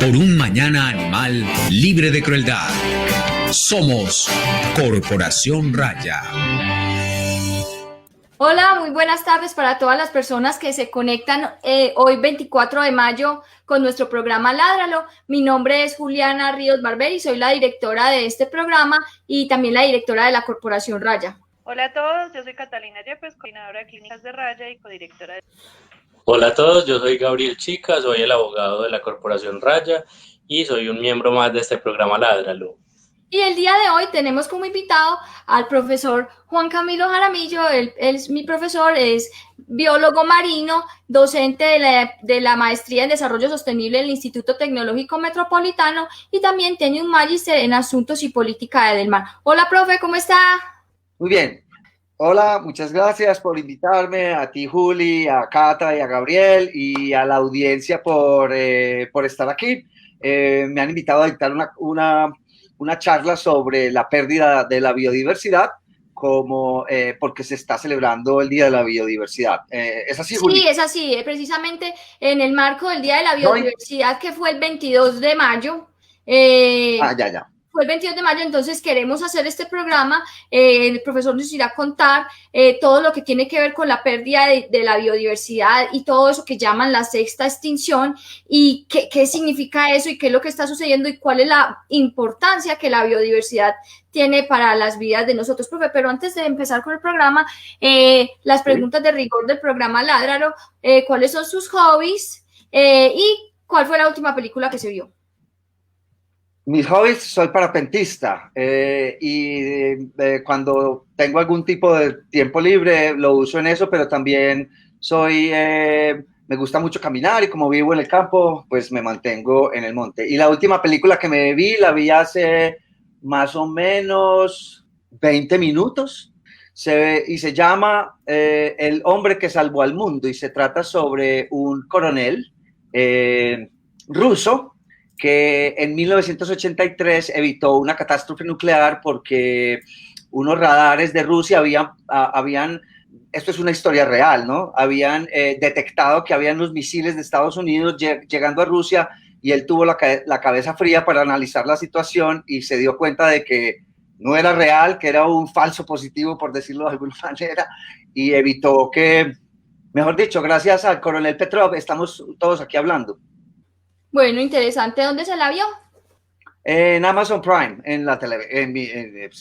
por un mañana animal libre de crueldad. Somos Corporación Raya. Hola, muy buenas tardes para todas las personas que se conectan hoy 24 de mayo con nuestro programa Ládralo. Mi nombre es Juliana Ríos Barber y soy la directora de este programa y también la directora de la Corporación Raya. Hola a todos, yo soy Catalina Yepes, coordinadora de clínicas de Raya y codirectora de... Hola a todos, yo soy Gabriel Chica, soy el abogado de la Corporación Raya y soy un miembro más de este programa Ládralo. Y el día de hoy tenemos como invitado al profesor Juan Camilo Jaramillo. Él es mi profesor, es biólogo marino, docente de la maestría en desarrollo sostenible del Instituto Tecnológico Metropolitano y también tiene un magíster en asuntos y política del mar. Hola, profe, ¿cómo está? Muy bien. Hola, muchas gracias por invitarme, a ti, Juli, a Cata y a Gabriel y a la audiencia por estar aquí. Me han invitado a dictar una charla sobre la pérdida de la biodiversidad, porque se está celebrando el Día de la Biodiversidad. ¿Es así, Juli? Sí, es así. Precisamente en el marco del Día de la Biodiversidad, que fue el 22 de mayo. Ya. Fue el 22 de mayo, entonces queremos hacer este programa. El profesor nos irá a contar todo lo que tiene que ver con la pérdida de la biodiversidad y todo eso que llaman la sexta extinción y qué significa eso y qué es lo que está sucediendo y cuál es la importancia que la biodiversidad tiene para las vidas de nosotros, profe. Pero antes de empezar con el programa, las preguntas de rigor del programa Ládralo, ¿cuáles son sus hobbies y cuál fue la última película que se vio? Mis hobbies, soy parapentista cuando tengo algún tipo de tiempo libre lo uso en eso, pero también me gusta mucho caminar y como vivo en el campo, pues me mantengo en el monte. Y la última película que la vi hace más o menos 20 minutos y se llama El hombre que salvó al mundo y se trata sobre un coronel ruso que en 1983 evitó una catástrofe nuclear porque unos radares de Rusia habían, esto es una historia real, ¿no? Habían detectado que habían unos misiles de Estados Unidos llegando a Rusia y él tuvo la cabeza fría para analizar la situación y se dio cuenta de que no era real, que era un falso positivo, por decirlo de alguna manera, y evitó que, mejor dicho, gracias al coronel Petrov, estamos todos aquí hablando. Bueno, interesante. ¿Dónde se la vio? En Amazon Prime, en la televisión,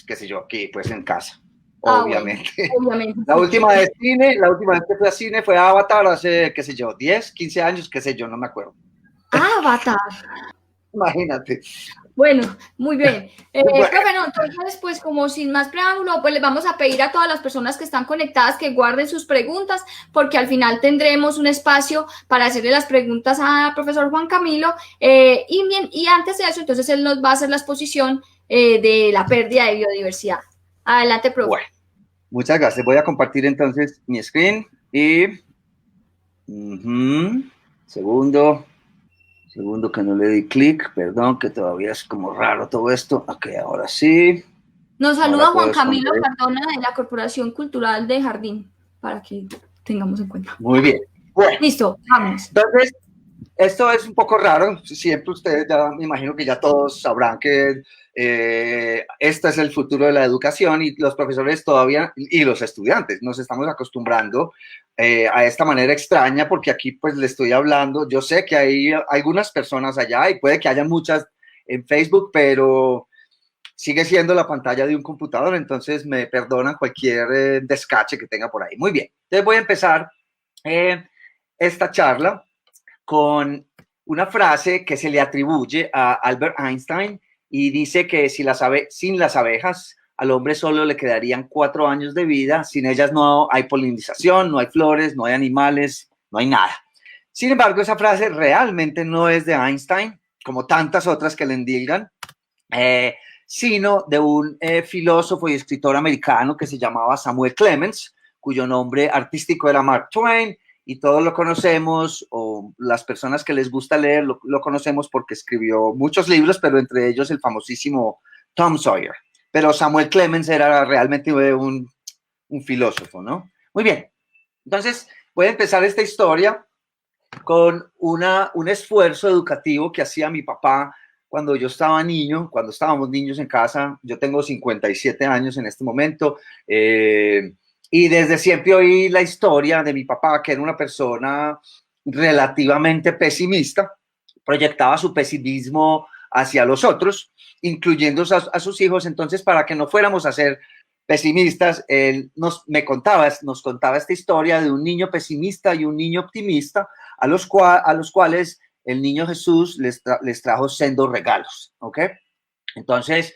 qué sé yo, aquí, pues en casa, obviamente. Bueno, obviamente. La última vez que fui a cine fue a Avatar hace, qué sé yo, 10, 15 años, qué sé yo, no me acuerdo. Avatar. Imagínate. Bueno, muy bien. Profe, no, entonces, pues como sin más preámbulo, pues les vamos a pedir a todas las personas que están conectadas que guarden sus preguntas, porque al final tendremos un espacio para hacerle las preguntas al profesor Juan Camilo. Y antes de eso, entonces él nos va a hacer la exposición de la pérdida de biodiversidad. Adelante, profe. Bueno, muchas gracias. Voy a compartir entonces mi screen y... Segundo que no le di clic, perdón, que todavía es como raro todo esto. Ok, ahora sí. Nos saluda Juan Camilo Cardona de la Corporación Cultural de Jardín, para que tengamos en cuenta. Muy bien. Bueno. Listo, vamos. Entonces, esto es un poco raro. Siempre ustedes ya, me imagino que ya todos sabrán que este es el futuro de la educación y los profesores todavía, y los estudiantes, nos estamos acostumbrando a esta manera extraña porque aquí pues le estoy hablando. Yo sé que hay algunas personas allá y puede que haya muchas en Facebook, pero sigue siendo la pantalla de un computador, entonces me perdonan cualquier descache que tenga por ahí. Muy bien, entonces voy a empezar esta charla con una frase que se le atribuye a Albert Einstein y dice que sin las abejas al hombre solo le quedarían 4 años de vida, sin ellas no hay polinización, no hay flores, no hay animales, no hay nada. Sin embargo, esa frase realmente no es de Einstein, como tantas otras que le endilgan, sino de un filósofo y escritor americano que se llamaba Samuel Clemens, cuyo nombre artístico era Mark Twain, y todos lo conocemos, o las personas que les gusta leer lo conocemos porque escribió muchos libros, pero entre ellos el famosísimo Tom Sawyer. Pero Samuel Clemens era realmente un filósofo, ¿no? Muy bien, entonces voy a empezar esta historia con un esfuerzo educativo que hacía mi papá cuando yo estaba niño, cuando estábamos niños en casa. Yo tengo 57 años en este momento, y desde siempre oí la historia de mi papá, que era una persona relativamente pesimista, proyectaba su pesimismo hacia los otros, incluyendo a sus hijos. Entonces, para que no fuéramos a ser pesimistas, él nos contaba esta historia de un niño pesimista y un niño optimista, a los cuales el niño Jesús les trajo sendos regalos, ¿ok? Entonces,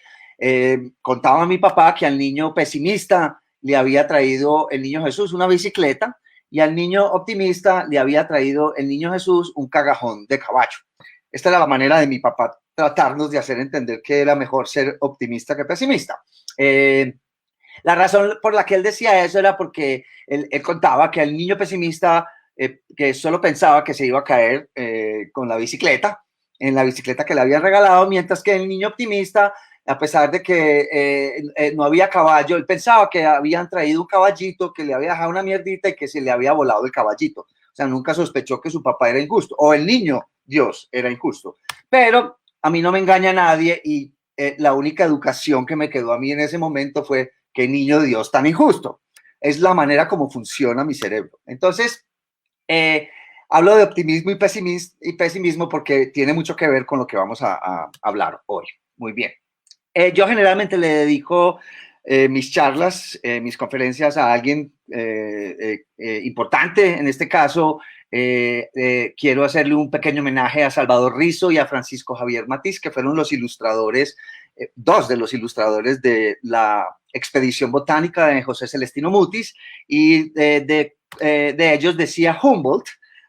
contaba a mi papá que al niño pesimista le había traído el niño Jesús una bicicleta, y al niño optimista le había traído el niño Jesús un cagajón de caballo. Esta era la manera de mi papá tratarnos de hacer entender que era mejor ser optimista que pesimista. La razón por la que él decía eso era porque él contaba que el niño pesimista, que solo pensaba que se iba a caer con la bicicleta, en la bicicleta que le habían regalado, mientras que el niño optimista, a pesar de que no había caballo, él pensaba que habían traído un caballito que le había dejado una mierdita y que se le había volado el caballito. O sea, nunca sospechó que su papá era injusto, o el niño Dios era injusto. Pero a mí no me engaña nadie, y la única educación que me quedó a mí en ese momento fue: ¿qué niño Dios tan injusto? Es la manera como funciona mi cerebro. Entonces, hablo de optimismo y pesimismo porque tiene mucho que ver con lo que vamos a hablar hoy. Muy bien. Yo generalmente le dedico mis charlas, mis conferencias a alguien importante. En este caso, quiero hacerle un pequeño homenaje a Salvador Rizo y a Francisco Javier Matiz, que fueron los ilustradores, dos de los ilustradores de la expedición botánica de José Celestino Mutis, y de ellos decía Humboldt,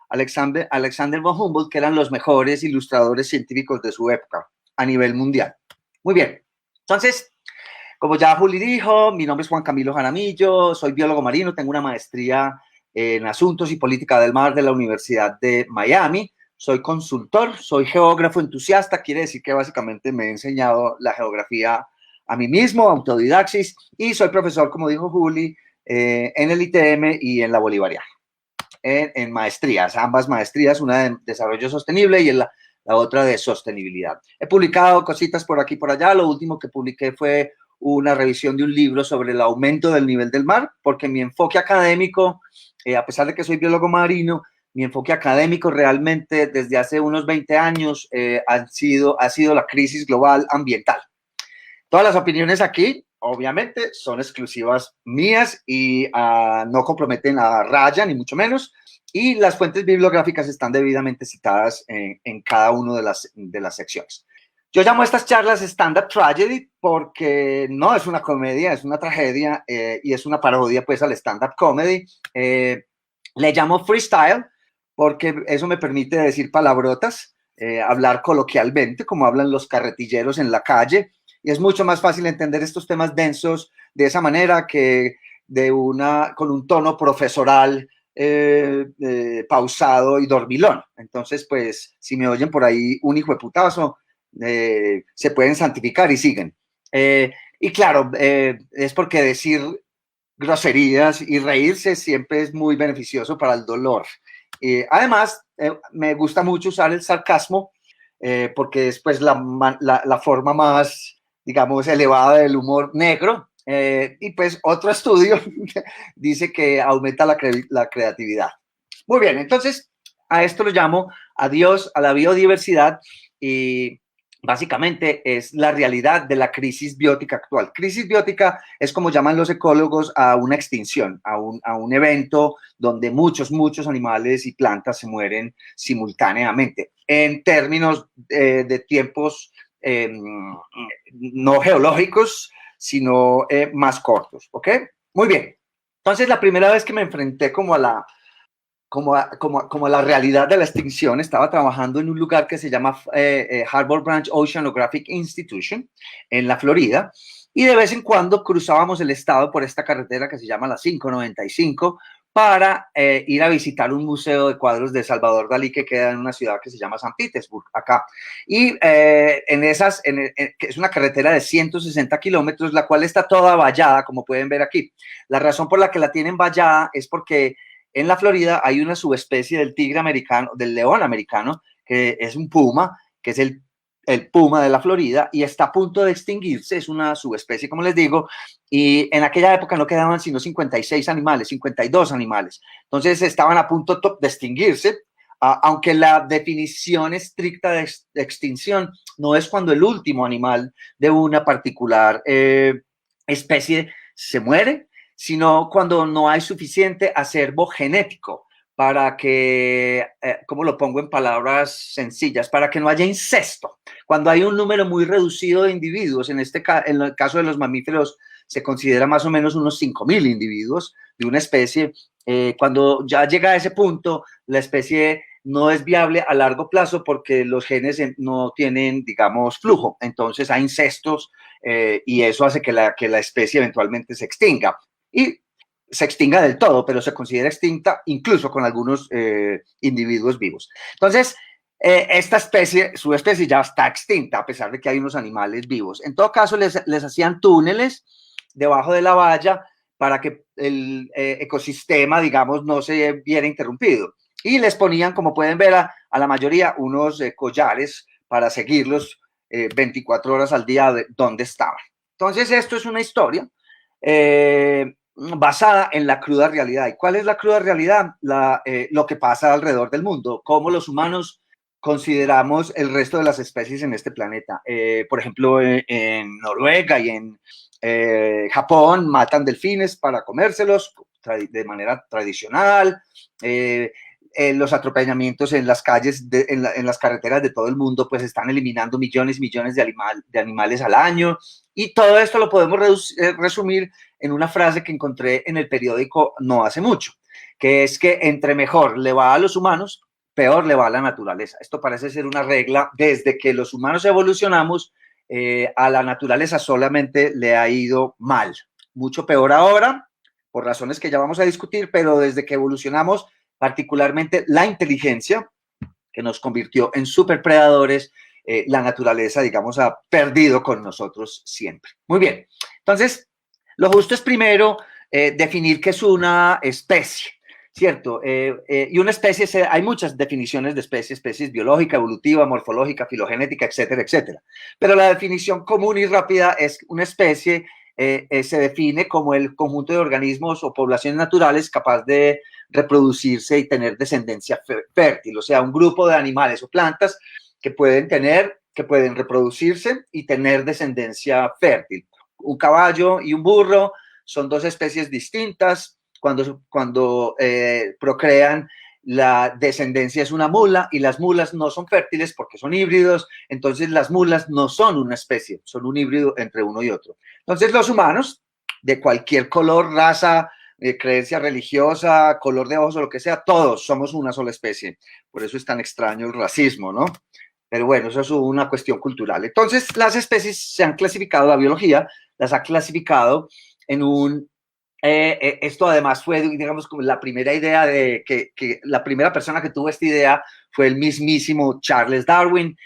Alexander von Humboldt, que eran los mejores ilustradores científicos de su época a nivel mundial. Muy bien. Entonces, como ya Juli dijo, mi nombre es Juan Camilo Jaramillo, soy biólogo marino, tengo una maestría en Asuntos y Política del Mar de la Universidad de Miami, soy consultor, soy geógrafo entusiasta, quiere decir que básicamente me he enseñado la geografía a mí mismo, autodidaxis, y soy profesor, como dijo Juli, en el ITM y en la Bolivariana, en maestrías, ambas maestrías, una de desarrollo sostenible y la otra de sostenibilidad. He publicado cositas por aquí y por allá. Lo último que publiqué fue una revisión de un libro sobre el aumento del nivel del mar, porque mi enfoque académico, a pesar de que soy biólogo marino, mi enfoque académico realmente desde hace unos 20 años ha sido la crisis global ambiental. Todas las opiniones aquí, obviamente, son exclusivas mías y no comprometen a Raya, ni mucho menos. Y las fuentes bibliográficas están debidamente citadas en cada una de las secciones. Yo llamo a estas charlas stand-up tragedy porque no es una comedia, es una tragedia, y es una parodia pues al stand-up comedy. Le llamo freestyle porque eso me permite decir palabrotas, hablar coloquialmente como hablan los carretilleros en la calle, y es mucho más fácil entender estos temas densos de esa manera que con un tono profesoral pausado y dormilón. Entonces, pues, si me oyen por ahí un hijo de putazo, se pueden santificar y siguen. Y claro, es porque decir groserías y reírse siempre es muy beneficioso para el dolor. Además, me gusta mucho usar el sarcasmo, porque es pues la forma más, digamos, elevada del humor negro. Y pues otro estudio dice que aumenta la creatividad. Muy bien, entonces a esto lo llamo adiós a la biodiversidad, y básicamente es la realidad de la crisis biótica actual. Crisis biótica es como llaman los ecólogos a una extinción, a un evento donde muchos animales y plantas se mueren simultáneamente. En términos de tiempos no geológicos, sino más cortos, ¿ok? Muy bien. Entonces, la primera vez que me enfrenté como a la realidad de la extinción, estaba trabajando en un lugar que se llama Harbor Branch Oceanographic Institution en la Florida, y de vez en cuando cruzábamos el estado por esta carretera que se llama la 595 para ir a visitar un museo de cuadros de Salvador Dalí que queda en una ciudad que se llama San Petersburg, acá. Y que es una carretera de 160 kilómetros, la cual está toda vallada, como pueden ver aquí. La razón por la que la tienen vallada es porque en la Florida hay una subespecie del tigre americano, del león americano, que es un puma, que es el puma de la Florida, y está a punto de extinguirse, es una subespecie, como les digo, y en aquella época no quedaban sino 56 animales, 52 animales, entonces estaban a punto de extinguirse, aunque la definición estricta de extinción no es cuando el último animal de una particular especie se muere, sino cuando no hay suficiente acervo genético para que, ¿cómo lo pongo en palabras sencillas? Para que no haya incesto. Cuando hay un número muy reducido de individuos, en el caso de los mamíferos se considera más o menos unos 5.000 individuos de una especie. Cuando ya llega a ese punto, la especie no es viable a largo plazo porque los genes no tienen, digamos, flujo. Entonces hay incestos y eso hace que la especie eventualmente se extinga. Y se extinga del todo, pero se considera extinta incluso con algunos individuos vivos. Entonces, esta especie, su especie ya está extinta, a pesar de que hay unos animales vivos. En todo caso, les hacían túneles debajo de la valla para que el ecosistema, digamos, no se viera interrumpido. Y les ponían, como pueden ver, a la mayoría unos collares para seguirlos 24 horas al día de dónde estaban. Entonces, esto es una historia basada en la cruda realidad. ¿Y cuál es la cruda realidad? Lo que pasa alrededor del mundo, cómo los humanos consideramos el resto de las especies en este planeta. Por ejemplo, en Noruega y en Japón matan delfines para comérselos de manera tradicional. Los atropellamientos en las calles, en las carreteras de todo el mundo, pues están eliminando millones y millones de animales al año. Y todo esto lo podemos resumir en una frase que encontré en el periódico no hace mucho, que es que entre mejor le va a los humanos, peor le va a la naturaleza. Esto parece ser una regla desde que los humanos evolucionamos, a la naturaleza solamente le ha ido mal. Mucho peor ahora, por razones que ya vamos a discutir, pero desde que evolucionamos, particularmente la inteligencia, que nos convirtió en superpredadores, la naturaleza, digamos, ha perdido con nosotros siempre. Muy bien, entonces, lo justo es primero definir qué es una especie, ¿cierto? Y una especie, hay muchas definiciones de especies biológica, evolutiva, morfológica, filogenética, etcétera, etcétera. Pero la definición común y rápida es una especie se define como el conjunto de organismos o poblaciones naturales capaz de reproducirse y tener descendencia fértil, o sea, un grupo de animales o plantas que pueden reproducirse y tener descendencia fértil. Un caballo y un burro son dos especies distintas. Cuando procrean, la descendencia es una mula y las mulas no son fértiles porque son híbridos. Entonces las mulas no son una especie, son un híbrido entre uno y otro. Entonces los humanos de cualquier color, raza, creencia religiosa, color de ojos o lo que sea, todos somos una sola especie. Por eso es tan extraño el racismo, ¿no? Pero bueno, eso es una cuestión cultural. Entonces las especies se han clasificado, la biología las ha clasificado en un... esto además fue, digamos, como la primera idea que la primera persona que tuvo esta idea fue el mismísimo Charles Darwin,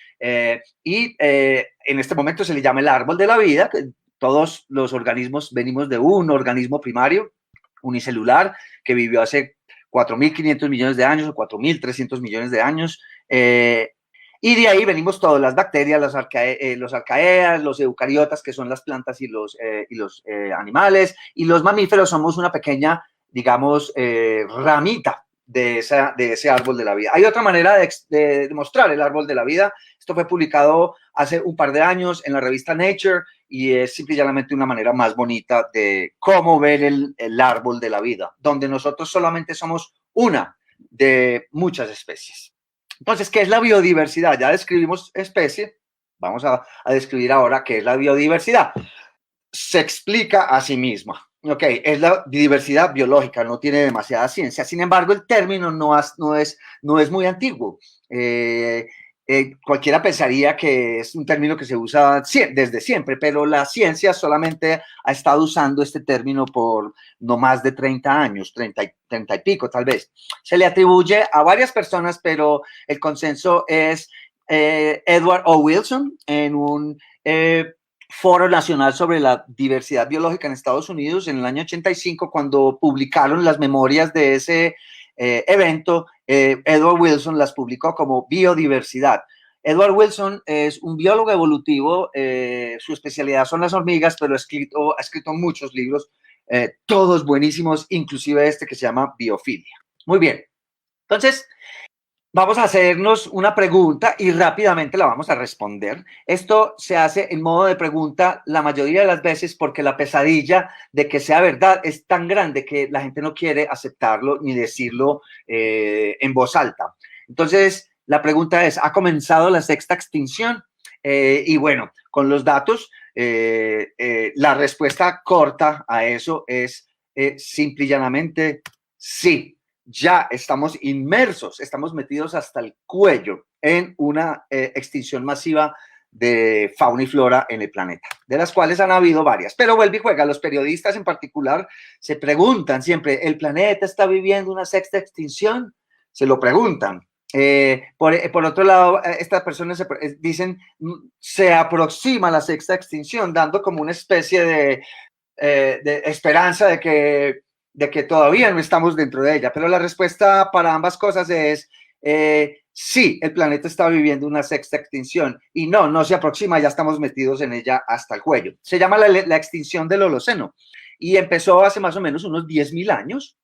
y en este momento se le llama el árbol de la vida. Todos los organismos venimos de un organismo primario, unicelular, que vivió hace 4.500 millones de años o 4.300 millones de años, y de ahí venimos todos, las bacterias, los arcaeas, los eucariotas, que son las plantas y los animales, y los mamíferos somos una pequeña, digamos, ramita de ese árbol de la vida. Hay otra manera de demostrar el árbol de la vida. Esto fue publicado hace un par de años en la revista Nature y es simplemente una manera más bonita de cómo ver el árbol de la vida, donde nosotros solamente somos una de muchas especies. Entonces, ¿qué es la biodiversidad? Ya describimos especie, vamos a describir ahora qué es la biodiversidad. Se explica a sí misma. Ok, es la diversidad biológica, no tiene demasiada ciencia. Sin embargo, el término no es muy antiguo. Cualquiera pensaría que es un término que se usa desde siempre, pero la ciencia solamente ha estado usando este término por no más de 30 años, 30 y pico tal vez. Se le atribuye a varias personas, pero el consenso es Edward O. Wilson en un Foro Nacional sobre la Diversidad Biológica en Estados Unidos en el año 85, cuando publicaron las memorias de ese evento, Edward Wilson las publicó como biodiversidad. Edward Wilson es un biólogo evolutivo, su especialidad son las hormigas, pero ha escrito muchos libros, todos buenísimos, inclusive este que se llama Biofilia. Muy bien, entonces vamos a hacernos una pregunta y rápidamente la vamos a responder. Esto se hace en modo de pregunta la mayoría de las veces porque la pesadilla de que sea verdad es tan grande que la gente no quiere aceptarlo ni decirlo en voz alta. Entonces, la pregunta es, ¿ha comenzado la sexta extinción? Y bueno, con los datos, la respuesta corta a eso es simple y llanamente sí. Ya estamos inmersos, estamos metidos hasta el cuello en una extinción masiva de fauna y flora en el planeta, de las cuales han habido varias. Pero vuelve y juega, los periodistas en particular se preguntan siempre, ¿el planeta está viviendo una sexta extinción? Se lo preguntan. Por otro lado, estas personas dicen, se aproxima la sexta extinción, dando como una especie de esperanza de que todavía no estamos dentro de ella, pero la respuesta para ambas cosas es sí, el planeta está viviendo una sexta extinción y no se aproxima, ya estamos metidos en ella hasta el cuello. Se llama la extinción del Holoceno y empezó hace más o menos unos 10.000 años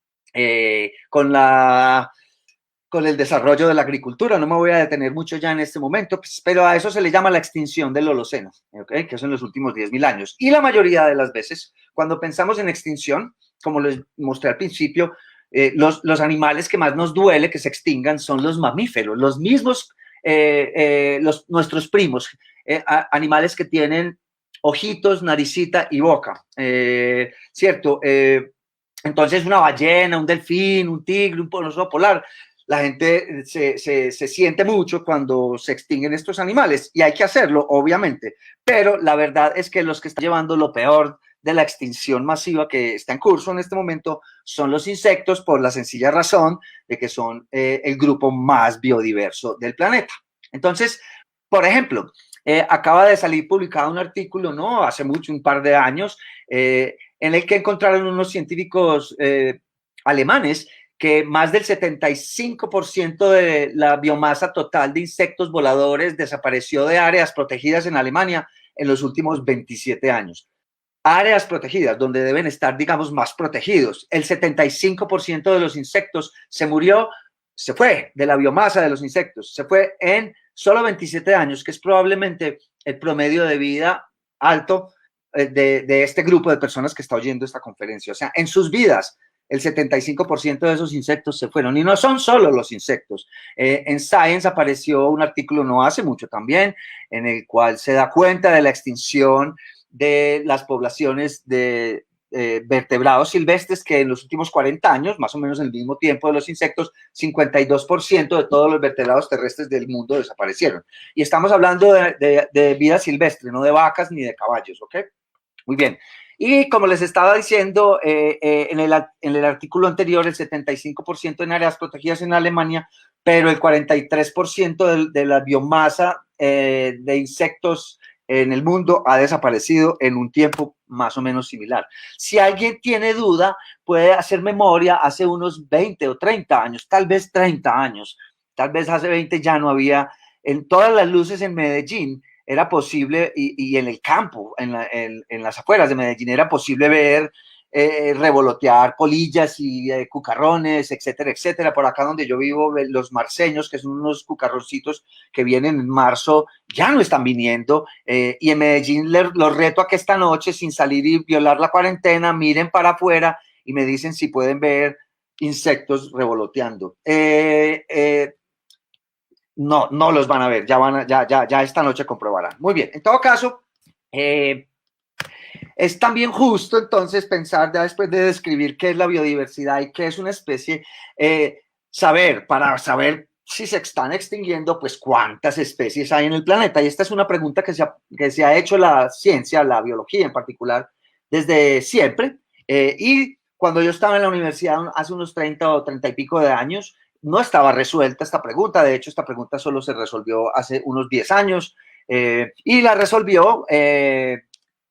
con el desarrollo de la agricultura. No me voy a detener mucho ya en este momento, pues, pero a eso se le llama la extinción del Holoceno, ¿okay? Que son los últimos 10.000 años. Y la mayoría de las veces, cuando pensamos en extinción, como les mostré al principio, los animales que más nos duele que se extingan son los mamíferos, los mismos, nuestros primos, animales que tienen ojitos, naricita y boca, ¿cierto? Entonces una ballena, un delfín, un tigre, un oso polar, la gente se siente mucho cuando se extinguen estos animales y hay que hacerlo, obviamente, pero la verdad es que los que están llevando lo peor de la extinción masiva que está en curso en este momento son los insectos, por la sencilla razón de que son el grupo más biodiverso del planeta. Entonces, por ejemplo, acaba de salir publicado un artículo, ¿no? Hace mucho, un par de años, en el que encontraron unos científicos alemanes que más del 75% de la biomasa total de insectos voladores desapareció de áreas protegidas en Alemania en los últimos 27 años. Áreas protegidas, donde deben estar, digamos, más protegidos. El 75% de los insectos se fue de la biomasa de los insectos, se fue en solo 27 años, que es probablemente el promedio de vida alto de este grupo de personas que está oyendo esta conferencia. O sea, en sus vidas, el 75% de esos insectos se fueron. Y no son solo los insectos. En Science apareció un artículo no hace mucho también, en el cual se da cuenta de la extinción de las poblaciones de vertebrados silvestres, que en los últimos 40 años, más o menos en el mismo tiempo de los insectos, 52% de todos los vertebrados terrestres del mundo desaparecieron. Y estamos hablando de vida silvestre, no de vacas ni de caballos, ¿ok? Muy bien. Y como les estaba diciendo en el artículo anterior, el 75% en áreas protegidas en Alemania, pero el 43% de la biomasa de insectos en el mundo ha desaparecido en un tiempo más o menos similar. Si alguien tiene duda, puede hacer memoria hace unos 20 o 30 años, tal vez 30 años, tal vez hace 20 ya no había, en todas las luces en Medellín era posible, y en el campo, en las afueras de Medellín, era posible ver revolotear polillas y cucarrones, etcétera, etcétera. Por acá donde yo vivo, los marceños, que son unos cucarroncitos que vienen en marzo, ya no están viniendo. Y en Medellín los reto a que esta noche, sin salir y violar la cuarentena, miren para afuera y me dicen si pueden ver insectos revoloteando. No los van a ver, ya esta noche comprobarán. Muy bien, en todo caso, es también justo entonces pensar, ya después de describir qué es la biodiversidad y qué es una especie, para saber si se están extinguiendo, pues cuántas especies hay en el planeta. Y esta es una pregunta que se ha hecho la ciencia, la biología en particular, desde siempre. Y cuando yo estaba en la universidad hace unos 30 o 30 y pico de años, no estaba resuelta esta pregunta. De hecho, esta pregunta solo se resolvió hace unos 10 años y la resolvió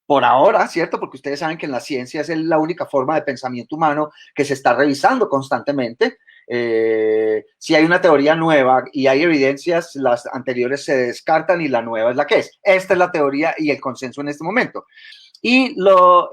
por ahora, ¿cierto? Porque ustedes saben que en la ciencia es la única forma de pensamiento humano que se está revisando constantemente. Si hay una teoría nueva y hay evidencias, las anteriores se descartan y la nueva es la que es. Esta es la teoría y el consenso en este momento. Y lo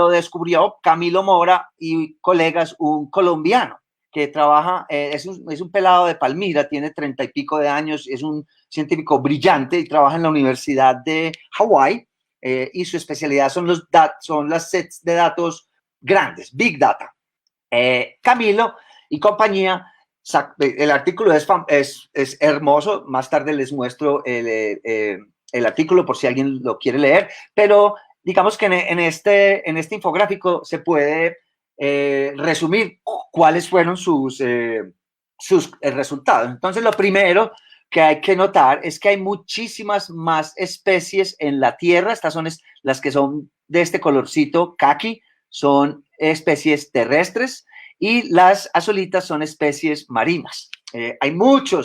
descubrió Camilo Mora y colegas, un colombiano que trabaja, es un pelado de Palmira, tiene 30 y pico de años, es un científico brillante y trabaja en la Universidad de Hawái, y su especialidad son las sets de datos grandes, Big Data. Camilo y compañía, el artículo es hermoso, más tarde les muestro el artículo por si alguien lo quiere leer, pero digamos que en este infográfico se puede resumir cuáles fueron sus resultados. Entonces, lo primero que hay que notar es que hay muchísimas más especies en la Tierra. Estas son las que son de este colorcito caqui, son especies terrestres, y las azulitas son especies marinas. Hay mucha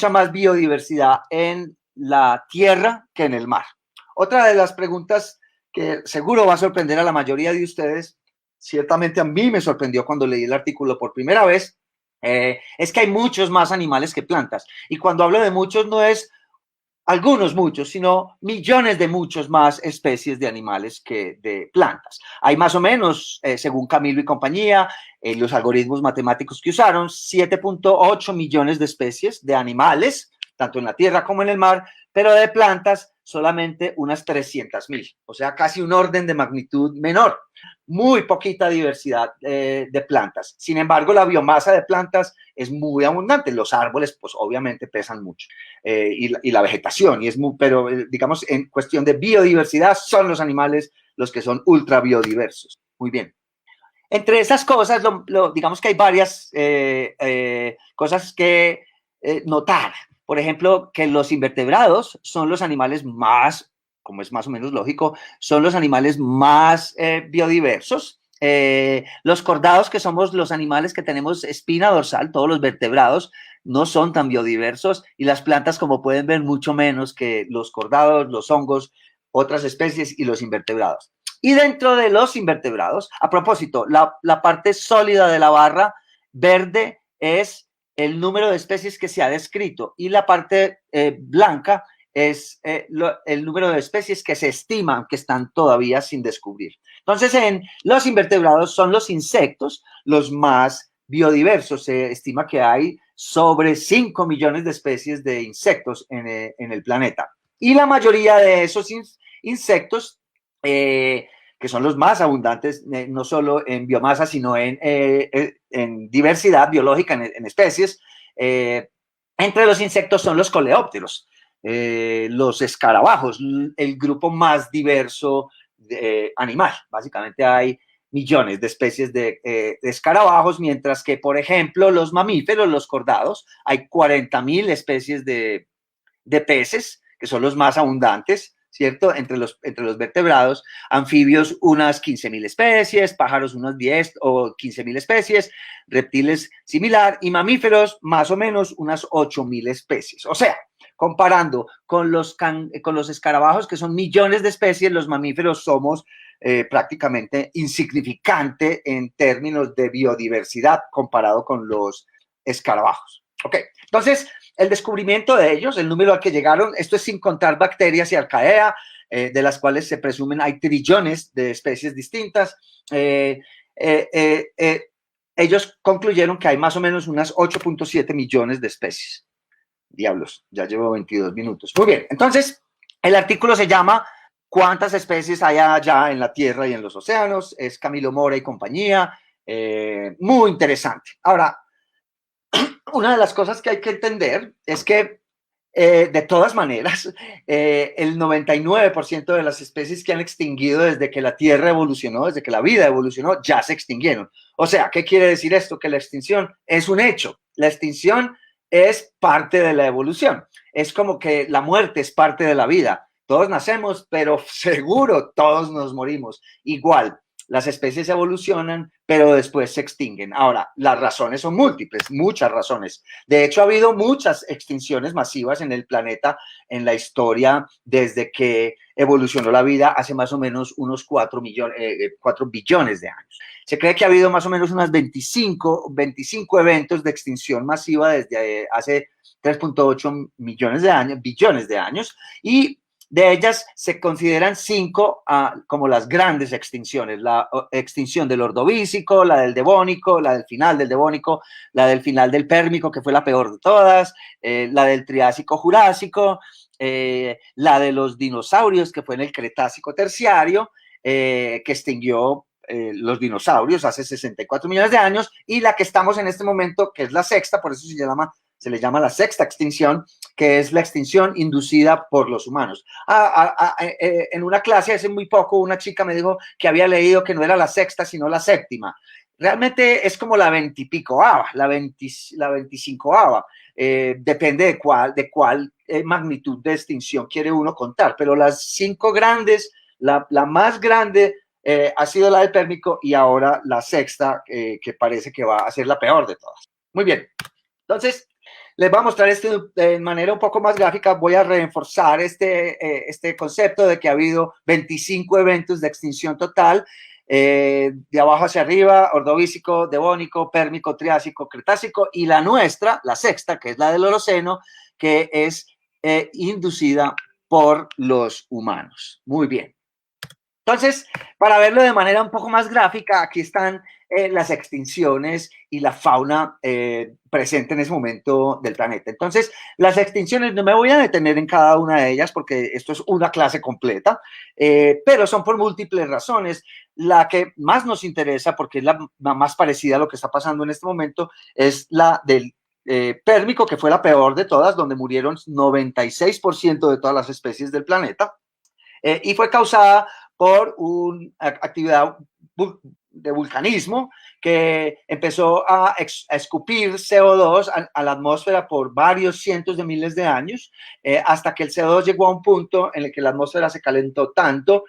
más biodiversidad en la Tierra que en el mar. Otra de las preguntas que seguro va a sorprender a la mayoría de ustedes, ciertamente a mí me sorprendió cuando leí el artículo por primera vez, es que hay muchos más animales que plantas. Y cuando hablo de muchos, no es muchos, sino millones de muchos más especies de animales que de plantas. Hay más o menos, según Camilo y compañía, los algoritmos matemáticos que usaron, 7.8 millones de especies de animales, tanto en la tierra como en el mar, pero de plantas solamente unas 300,000, o sea, casi un orden de magnitud menor. Muy poquita diversidad de plantas. Sin embargo, la biomasa de plantas es muy abundante. Los árboles, pues obviamente pesan mucho, y la vegetación, pero digamos, en cuestión de biodiversidad, son los animales los que son ultra biodiversos. Muy bien. Entre esas cosas, digamos que hay varias cosas que notar. Por ejemplo, que los invertebrados son los animales más, como es más o menos lógico, son los animales más biodiversos. Los cordados, que somos los animales que tenemos espina dorsal, todos los vertebrados, no son tan biodiversos, y las plantas, como pueden ver, mucho menos que los cordados, los hongos, otras especies y los invertebrados. Y dentro de los invertebrados, a propósito, la parte sólida de la barra verde es el número de especies que se ha descrito, y la parte blanca es el número de especies que se estiman que están todavía sin descubrir. Entonces, en los invertebrados son los insectos los más biodiversos. Se estima que hay sobre 5 millones de especies de insectos en el planeta. Y la mayoría de esos insectos, que son los más abundantes, no solo en biomasa, sino en diversidad biológica, en especies. Entre los insectos son los coleópteros, los escarabajos, el grupo más diverso animal. Básicamente hay millones de especies de escarabajos, mientras que, por ejemplo, los mamíferos, los cordados, hay 40,000 especies de peces, que son los más abundantes, ¿cierto? Entre los vertebrados. Anfibios, unas 15,000 especies, pájaros, unas 10 o 15,000 especies, reptiles similar, y mamíferos, más o menos, unas 8,000 especies. O sea, comparando con los escarabajos, que son millones de especies, los mamíferos somos prácticamente insignificante en términos de biodiversidad comparado con los escarabajos. Ok, entonces, el descubrimiento de ellos, el número al que llegaron, esto es sin contar bacterias y arcaea, de las cuales se presumen hay trillones de especies distintas. Ellos concluyeron que hay más o menos unas 8.7 millones de especies. Diablos, ya llevo 22 minutos. Muy bien, entonces, el artículo se llama ¿Cuántas especies hay allá en la Tierra y en los océanos? Es Camilo Mora y compañía. Muy interesante. Ahora, una de las cosas que hay que entender es que, de todas maneras, el 99% de las especies que han extinguido desde que la Tierra evolucionó, desde que la vida evolucionó, ya se extinguieron. O sea, ¿qué quiere decir esto? Que la extinción es un hecho. La extinción es parte de la evolución. Es como que la muerte es parte de la vida. Todos nacemos, pero seguro todos nos morimos. Igual, las especies evolucionan, pero después se extinguen. Ahora, las razones son múltiples, muchas razones. De hecho, ha habido muchas extinciones masivas en el planeta en la historia desde que evolucionó la vida hace más o menos unos 4 billones de años. Se cree que ha habido más o menos unas 25 eventos de extinción masiva desde hace 3.8 billones de años, y de ellas se consideran 5 como las grandes extinciones: la extinción del Ordovícico, la del Devónico, la del final del Devónico, la del final del Pérmico, que fue la peor de todas, la del Triásico-Jurásico, la de los dinosaurios, que fue en el Cretácico Terciario, que extinguió los dinosaurios hace 64 millones de años, y la que estamos en este momento, que es la sexta, por eso se le llama la sexta extinción, que es la extinción inducida por los humanos. En una clase hace muy poco una chica me dijo que había leído que no era la sexta, sino la séptima. Realmente es como la 20 y picoava, la 25ava. Depende de cuál magnitud de extinción quiere uno contar, pero las 5 grandes, la más grande ha sido la del Pérmico, y ahora la sexta, que parece que va a ser la peor de todas. Muy bien, entonces les voy a mostrar esto de manera un poco más gráfica. Voy a reforzar este concepto de que ha habido 25 eventos de extinción total, de abajo hacia arriba: Ordovícico, Devónico, Pérmico, Triásico, Cretácico, y la nuestra, la sexta, que es la del Holoceno, que es inducida por los humanos. Muy bien. Entonces, para verlo de manera un poco más gráfica, aquí están las extinciones y la fauna presente en ese momento del planeta. Entonces, las extinciones, no me voy a detener en cada una de ellas porque esto es una clase completa, pero son por múltiples razones. La que más nos interesa, porque es la más parecida a lo que está pasando en este momento, es la del Pérmico, que fue la peor de todas, donde murieron 96% de todas las especies del planeta, y fue causada por una actividad de vulcanismo que empezó a escupir CO2 a la atmósfera por varios cientos de miles de años, hasta que el CO2 llegó a un punto en el que la atmósfera se calentó tanto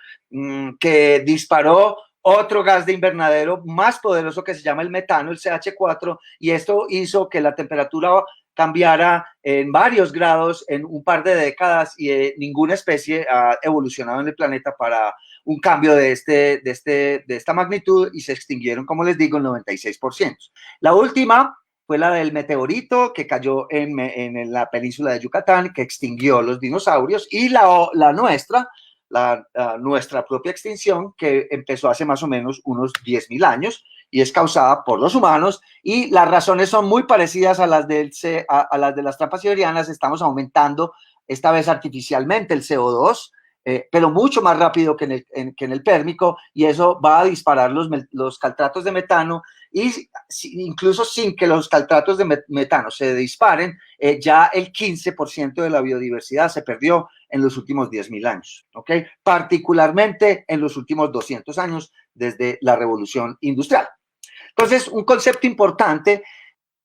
que disparó otro gas de invernadero más poderoso que se llama el metano, el CH4, y esto hizo que la temperatura cambiara en varios grados en un par de décadas, y ninguna especie ha evolucionado en el planeta para un cambio de esta magnitud, y se extinguieron, como les digo, el 96%. La última fue la del meteorito que cayó en la península de Yucatán, que extinguió los dinosaurios, y nuestra propia extinción, que empezó hace más o menos unos 10.000 años, y es causada por los humanos, y las razones son muy parecidas a las de las trampas siberianas. Estamos aumentando, esta vez artificialmente, el CO2, pero mucho más rápido que en el Pérmico, y eso va a disparar los caltratos de metano, y incluso sin que los caltratos de metano se disparen, ya el 15% de la biodiversidad se perdió en los últimos 10.000 años, ¿ok? Particularmente en los últimos 200 años, desde la Revolución Industrial. Entonces, un concepto importante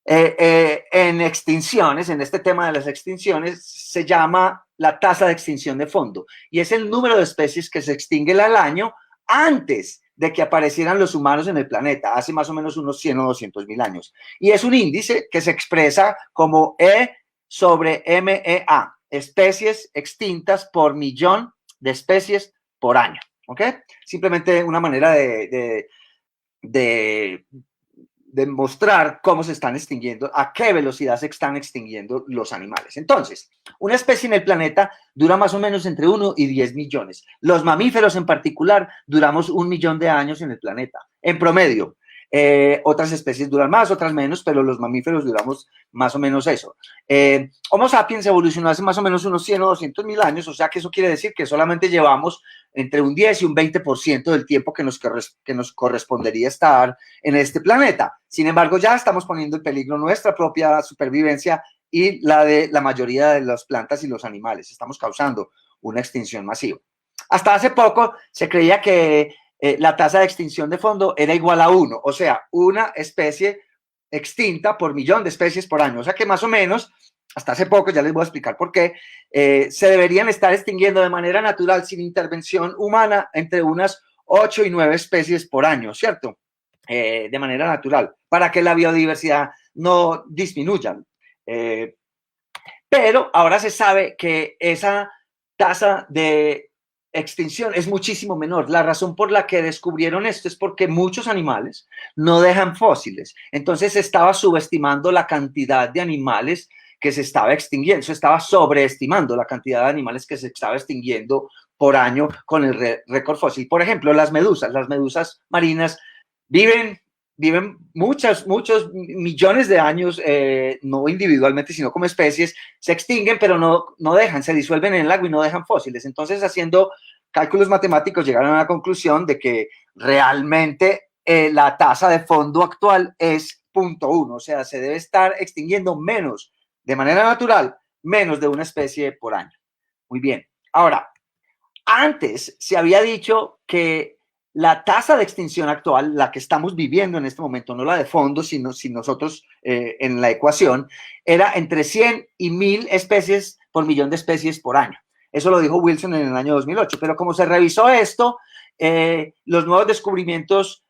en extinciones, en este tema de las extinciones, se llama la tasa de extinción de fondo, y es el número de especies que se extinguen al año antes de que aparecieran los humanos en el planeta, hace más o menos unos 100 o 200.000 años. Y es un índice que se expresa como E sobre MEA, especies extintas por millón de especies por año, ¿ok? Simplemente una manera de mostrar cómo se están extinguiendo, a qué velocidad se están extinguiendo los animales. Entonces, una especie en el planeta dura más o menos entre 1 y 10 millones. Los mamíferos en particular duramos 1 millón de años en el planeta, en promedio. Otras especies duran más, otras menos, pero los mamíferos duramos más o menos eso. Homo sapiens evolucionó hace más o menos unos 100 o 200.000 años, o sea que eso quiere decir que solamente llevamos entre un 10 y un 20% del tiempo que nos correspondería estar en este planeta. Sin embargo, ya estamos poniendo en peligro nuestra propia supervivencia y la de la mayoría de las plantas y los animales. Estamos causando una extinción masiva. Hasta hace poco se creía que la tasa de extinción de fondo era igual a 1, o sea, una especie extinta por millón de especies por año. O sea que más o menos, hasta hace poco, ya les voy a explicar por qué, se deberían estar extinguiendo de manera natural, sin intervención humana, entre unas 8 y 9 especies por año, ¿cierto? De manera natural, para que la biodiversidad no disminuya. Pero ahora se sabe que esa tasa de extinción es muchísimo menor. La razón por la que descubrieron esto es porque muchos animales no dejan fósiles. Entonces se estaba subestimando la cantidad de animales que se estaba extinguiendo. Se estaba sobreestimando la cantidad de animales que se estaba extinguiendo por año con el récord fósil. Por ejemplo, las medusas marinas viven muchos millones de años, no individualmente, sino como especies, se extinguen, pero no dejan, se disuelven en el agua y no dejan fósiles. Entonces, haciendo cálculos matemáticos, llegaron a la conclusión de que realmente la tasa de fondo actual es 0.1, o sea, se debe estar extinguiendo menos, de manera natural, menos de una especie por año. Muy bien. Ahora, antes se había dicho que la tasa de extinción actual, la que estamos viviendo en este momento, no la de fondo, sino nosotros en la ecuación, era entre 100 y 1000 especies por millón de especies por año. Eso lo dijo Wilson en el año 2008. Pero como se revisó esto, los nuevos descubrimientos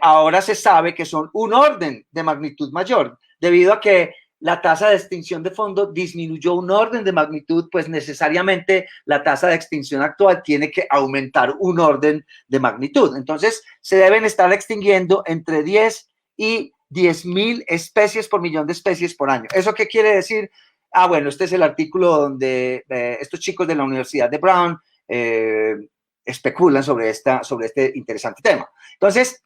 ahora se sabe que son un orden de magnitud mayor, debido a que la tasa de extinción de fondo disminuyó un orden de magnitud, pues necesariamente la tasa de extinción actual tiene que aumentar un orden de magnitud. Entonces, se deben estar extinguiendo entre 10 y 10.000 especies por millón de especies por año. ¿Eso qué quiere decir? Bueno, este es el artículo donde estos chicos de la Universidad de Brown especulan sobre este interesante tema. Entonces,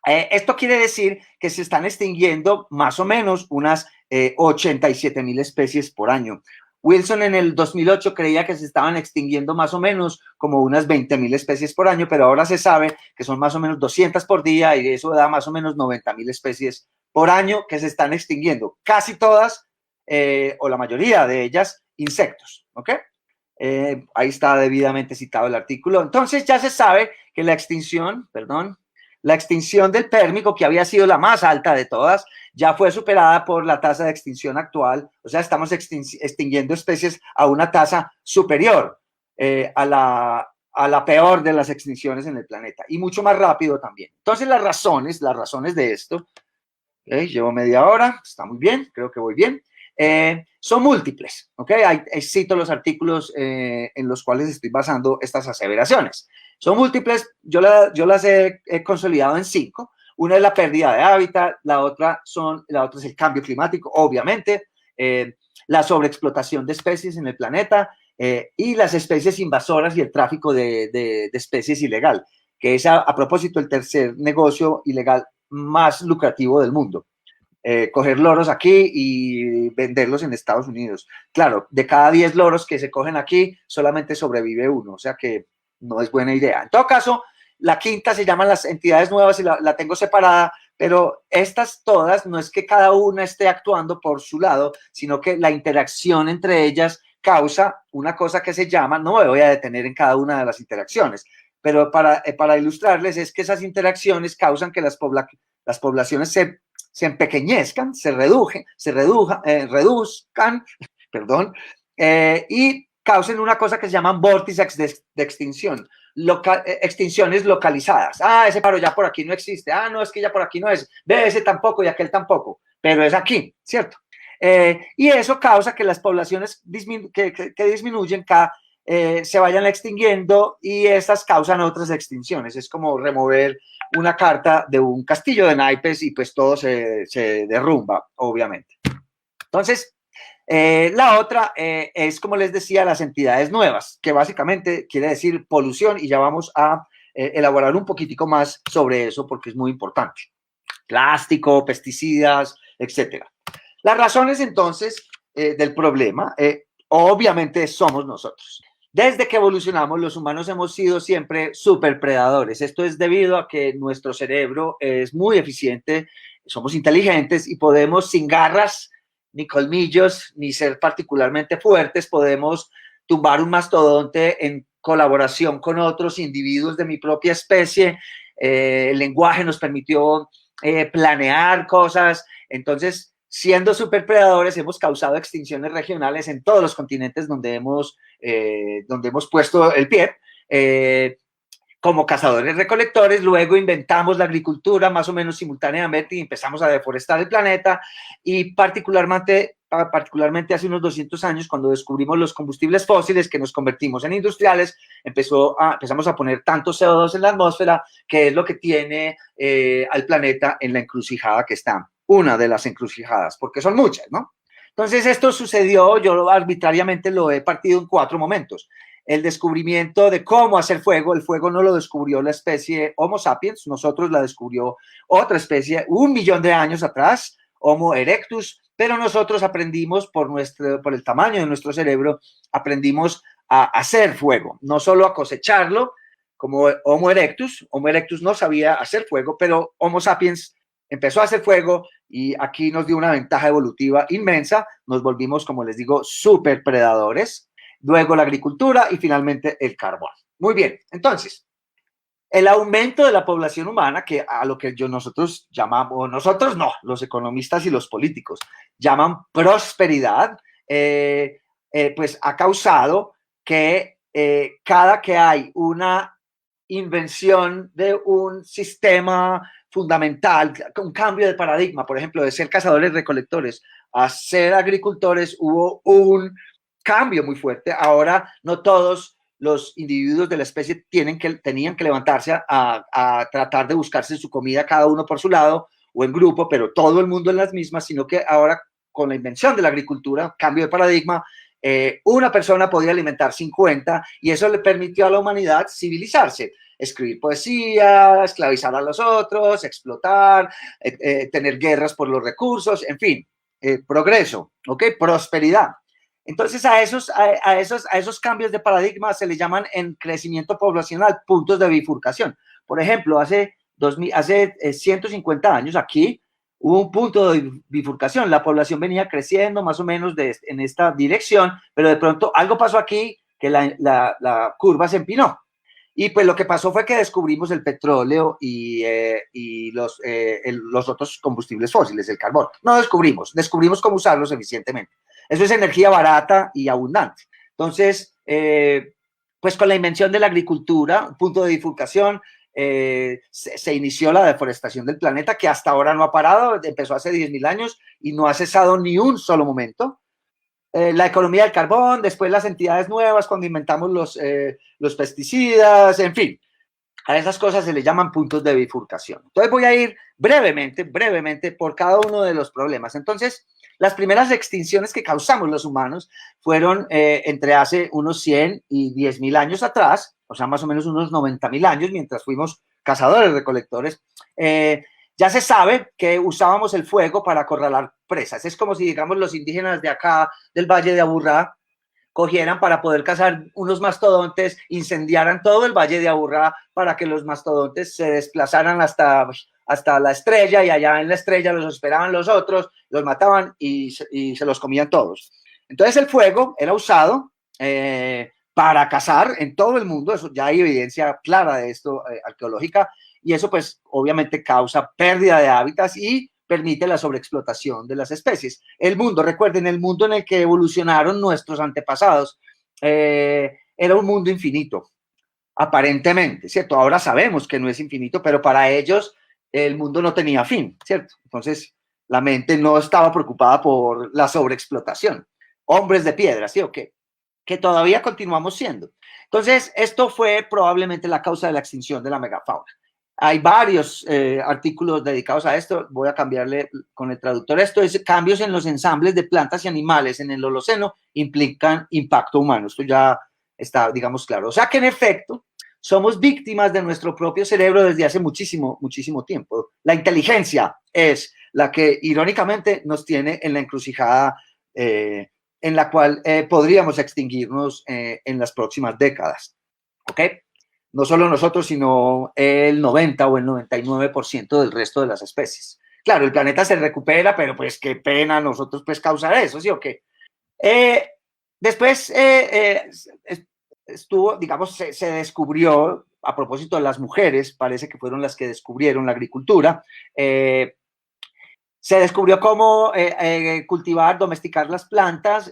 esto quiere decir que se están extinguiendo más o menos unas 87.000 especies por año. Wilson en el 2008 creía que se estaban extinguiendo más o menos como unas 20.000 especies por año, pero ahora se sabe que son más o menos 200 por día y eso da más o menos 90.000 especies por año que se están extinguiendo. Casi todas, o la mayoría de ellas, insectos, ¿ok? Ahí está debidamente citado el artículo. Entonces ya se sabe que la extinción del pérmico, que había sido la más alta de todas, ya fue superada por la tasa de extinción actual. O sea, estamos extinguiendo especies a una tasa superior a la peor de las extinciones en el planeta y mucho más rápido también. Entonces, las razones de esto, llevo media hora, está muy bien, creo que voy bien, son múltiples. Cito los artículos en los cuales estoy basando estas aseveraciones. Son múltiples, yo las he consolidado en 5. Una es la pérdida de hábitat, la otra es el cambio climático, obviamente, la sobreexplotación de especies en el planeta y las especies invasoras y el tráfico de especies ilegal, que es a propósito el tercer negocio ilegal más lucrativo del mundo. Coger loros aquí y venderlos en Estados Unidos. Claro, de cada 10 loros que se cogen aquí, solamente sobrevive uno, o sea que no es buena idea. En todo caso, la quinta se llaman las entidades nuevas y la tengo separada, pero estas todas no es que cada una esté actuando por su lado, sino que la interacción entre ellas causa una cosa que se llama, no me voy a detener en cada una de las interacciones, pero para ilustrarles es que esas interacciones causan que las poblaciones se empequeñezcan, se reduzcan, perdón, y causen una cosa que se llaman vórtices de extinción, extinciones localizadas. Ese paro ya por aquí no existe. No, es que ya por aquí no es. Ve, ese tampoco y aquel tampoco, pero es aquí, ¿cierto? Y eso causa que las poblaciones que disminuyen se vayan extinguiendo y estas causan otras extinciones. Es como remover una carta de un castillo de naipes y pues todo se derrumba, obviamente. Entonces, la otra es, como les decía, las entidades nuevas, que básicamente quiere decir polución, y ya vamos a elaborar un poquitico más sobre eso porque es muy importante. Plástico, pesticidas, etcétera. Las razones entonces del problema, obviamente somos nosotros. Desde que evolucionamos, los humanos hemos sido siempre superpredadores. Esto es debido a que nuestro cerebro es muy eficiente, somos inteligentes y podemos, sin garras, ni colmillos, ni ser particularmente fuertes, podemos tumbar un mastodonte en colaboración con otros individuos de mi propia especie. El lenguaje nos permitió planear cosas. Entonces, siendo superpredadores, hemos causado extinciones regionales en todos los continentes donde hemos puesto el pie. como cazadores-recolectores, luego inventamos la agricultura más o menos simultáneamente y empezamos a deforestar el planeta, y particularmente hace unos 200 años, cuando descubrimos los combustibles fósiles, que nos convertimos en industriales, empezamos a poner tanto CO2 en la atmósfera, que es lo que tiene al planeta en la encrucijada que está, una de las encrucijadas, porque son muchas, ¿no? Entonces esto sucedió, yo arbitrariamente lo he partido en 4 momentos. El descubrimiento de cómo hacer fuego. El fuego no lo descubrió la especie Homo sapiens, nosotros la descubrió otra especie 1 millón de años atrás, Homo erectus, pero nosotros aprendimos por el tamaño de nuestro cerebro, aprendimos a hacer fuego, no solo a cosecharlo, como Homo erectus. Homo erectus no sabía hacer fuego, pero Homo sapiens empezó a hacer fuego y aquí nos dio una ventaja evolutiva inmensa, nos volvimos, como les digo, súper predadores. Luego la agricultura y finalmente el carbón. Muy bien, entonces, el aumento de la población humana, que a lo que nosotros llamamos, nosotros no, los economistas y los políticos llaman prosperidad, pues ha causado que cada que hay una invención de un sistema fundamental, un cambio de paradigma, por ejemplo, de ser cazadores-recolectores a ser agricultores, hubo un cambio muy fuerte. Ahora no todos los individuos de la especie tenían que levantarse a tratar de buscarse su comida cada uno por su lado o en grupo, pero todo el mundo en las mismas, sino que ahora con la invención de la agricultura, cambio de paradigma, una persona podía alimentar 50 y eso le permitió a la humanidad civilizarse, escribir poesía, esclavizar a los otros, explotar, tener guerras por los recursos, en fin, progreso, ¿ok? Prosperidad. Entonces a esos cambios de paradigma se le llaman en crecimiento poblacional puntos de bifurcación. Por ejemplo, hace 150 años aquí hubo un punto de bifurcación. La población venía creciendo más o menos en esta dirección, pero de pronto algo pasó aquí que la curva se empinó. Y pues lo que pasó fue que descubrimos el petróleo y los otros combustibles fósiles, el carbón. No descubrimos cómo usarlos eficientemente. Eso es energía barata y abundante. Entonces, pues con la invención de la agricultura, punto de bifurcación, se inició la deforestación del planeta, que hasta ahora no ha parado, empezó hace 10.000 años y no ha cesado ni un solo momento. La economía del carbón, después las entidades nuevas, cuando inventamos los pesticidas, en fin. A esas cosas se le llaman puntos de bifurcación. Entonces voy a ir brevemente por cada uno de los problemas. Entonces, las primeras extinciones que causamos los humanos fueron entre hace unos 100 y 10.000 años atrás, o sea, más o menos unos 90.000 años, mientras fuimos cazadores-recolectores. Ya se sabe que usábamos el fuego para acorralar presas. Es como si, digamos, los indígenas de acá, del Valle de Aburrá, cogieran para poder cazar unos mastodontes, incendiaran todo el Valle de Aburrá para que los mastodontes se desplazaran hasta la estrella, y allá en la estrella los esperaban los otros, los mataban y se los comían todos. Entonces el fuego era usado para cazar en todo el mundo. Eso ya hay evidencia clara de esto arqueológica, y eso pues obviamente causa pérdida de hábitats y permite la sobreexplotación de las especies. El mundo, recuerden, el mundo en el que evolucionaron nuestros antepasados era un mundo infinito, aparentemente, ¿cierto? Ahora sabemos que no es infinito, pero para ellos el mundo no tenía fin, ¿cierto? Entonces la mente no estaba preocupada por la sobreexplotación. Hombres de piedra, ¿sí o qué? Que todavía continuamos siendo. Entonces esto fue probablemente la causa de la extinción de la megafauna. Hay varios artículos dedicados a esto. Voy a cambiarle con el traductor. Esto es: cambios en los ensambles de plantas y animales en el Holoceno implican impacto humano. Esto ya está, digamos, claro. O sea que en efecto somos víctimas de nuestro propio cerebro desde hace muchísimo tiempo. La inteligencia es la que irónicamente nos tiene en la encrucijada en la cual podríamos extinguirnos en las próximas décadas. ¿Ok? No solo nosotros, sino el 90 o el 99% del resto de las especies. Claro, el planeta se recupera, pero pues qué pena nosotros pues causar eso, ¿sí o qué? Después estuvo, digamos, se descubrió, a propósito de las mujeres, parece que fueron las que descubrieron la agricultura, se descubrió cómo cultivar, domesticar las plantas.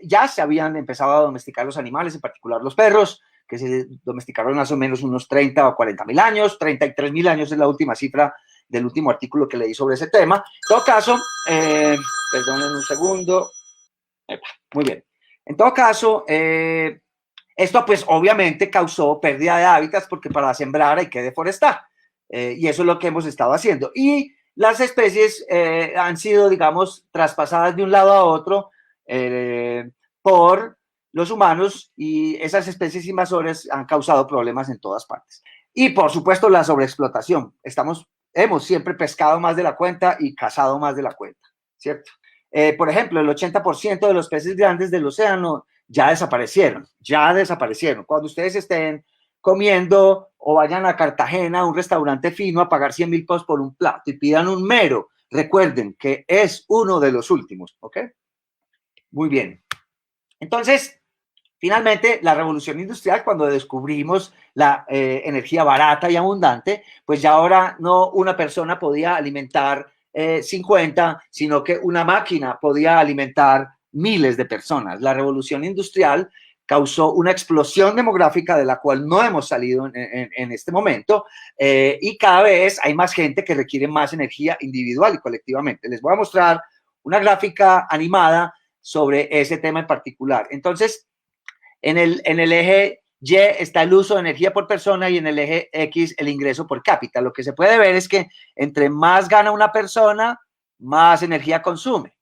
Ya se habían empezado a domesticar los animales, en particular los perros, que se domesticaron más o menos unos 30 o 40.000 años, 33.000 años es la última cifra del último artículo que leí sobre ese tema. En todo caso, perdonen un segundo. Muy bien. En todo caso, esto pues obviamente causó pérdida de hábitats porque para sembrar hay que deforestar. Y eso es lo que hemos estado haciendo. Y las especies han sido, digamos, traspasadas de un lado a otro por los humanos, y esas especies invasoras han causado problemas en todas partes. Y por supuesto la sobreexplotación. Hemos siempre pescado más de la cuenta y cazado más de la cuenta, ¿cierto? Por ejemplo, el 80% de los peces grandes del océano ya desaparecieron. Cuando ustedes estén comiendo o vayan a Cartagena, a un restaurante fino, a pagar 100.000 pesos por un plato y pidan un mero, recuerden que es uno de los últimos, ¿ok? Muy bien. Entonces, finalmente, la revolución industrial, cuando descubrimos la energía barata y abundante, pues ya ahora no una persona podía alimentar 50, sino que una máquina podía alimentar miles de personas. La revolución industrial causó una explosión demográfica de la cual no hemos salido en este momento, y cada vez hay más gente que requiere más energía individual y colectivamente. Les voy a mostrar una gráfica animada sobre ese tema en particular. Entonces, en el eje Y está el uso de energía por persona y en el eje X el ingreso por cápita. Lo que se puede ver es que entre más gana una persona, más energía consume.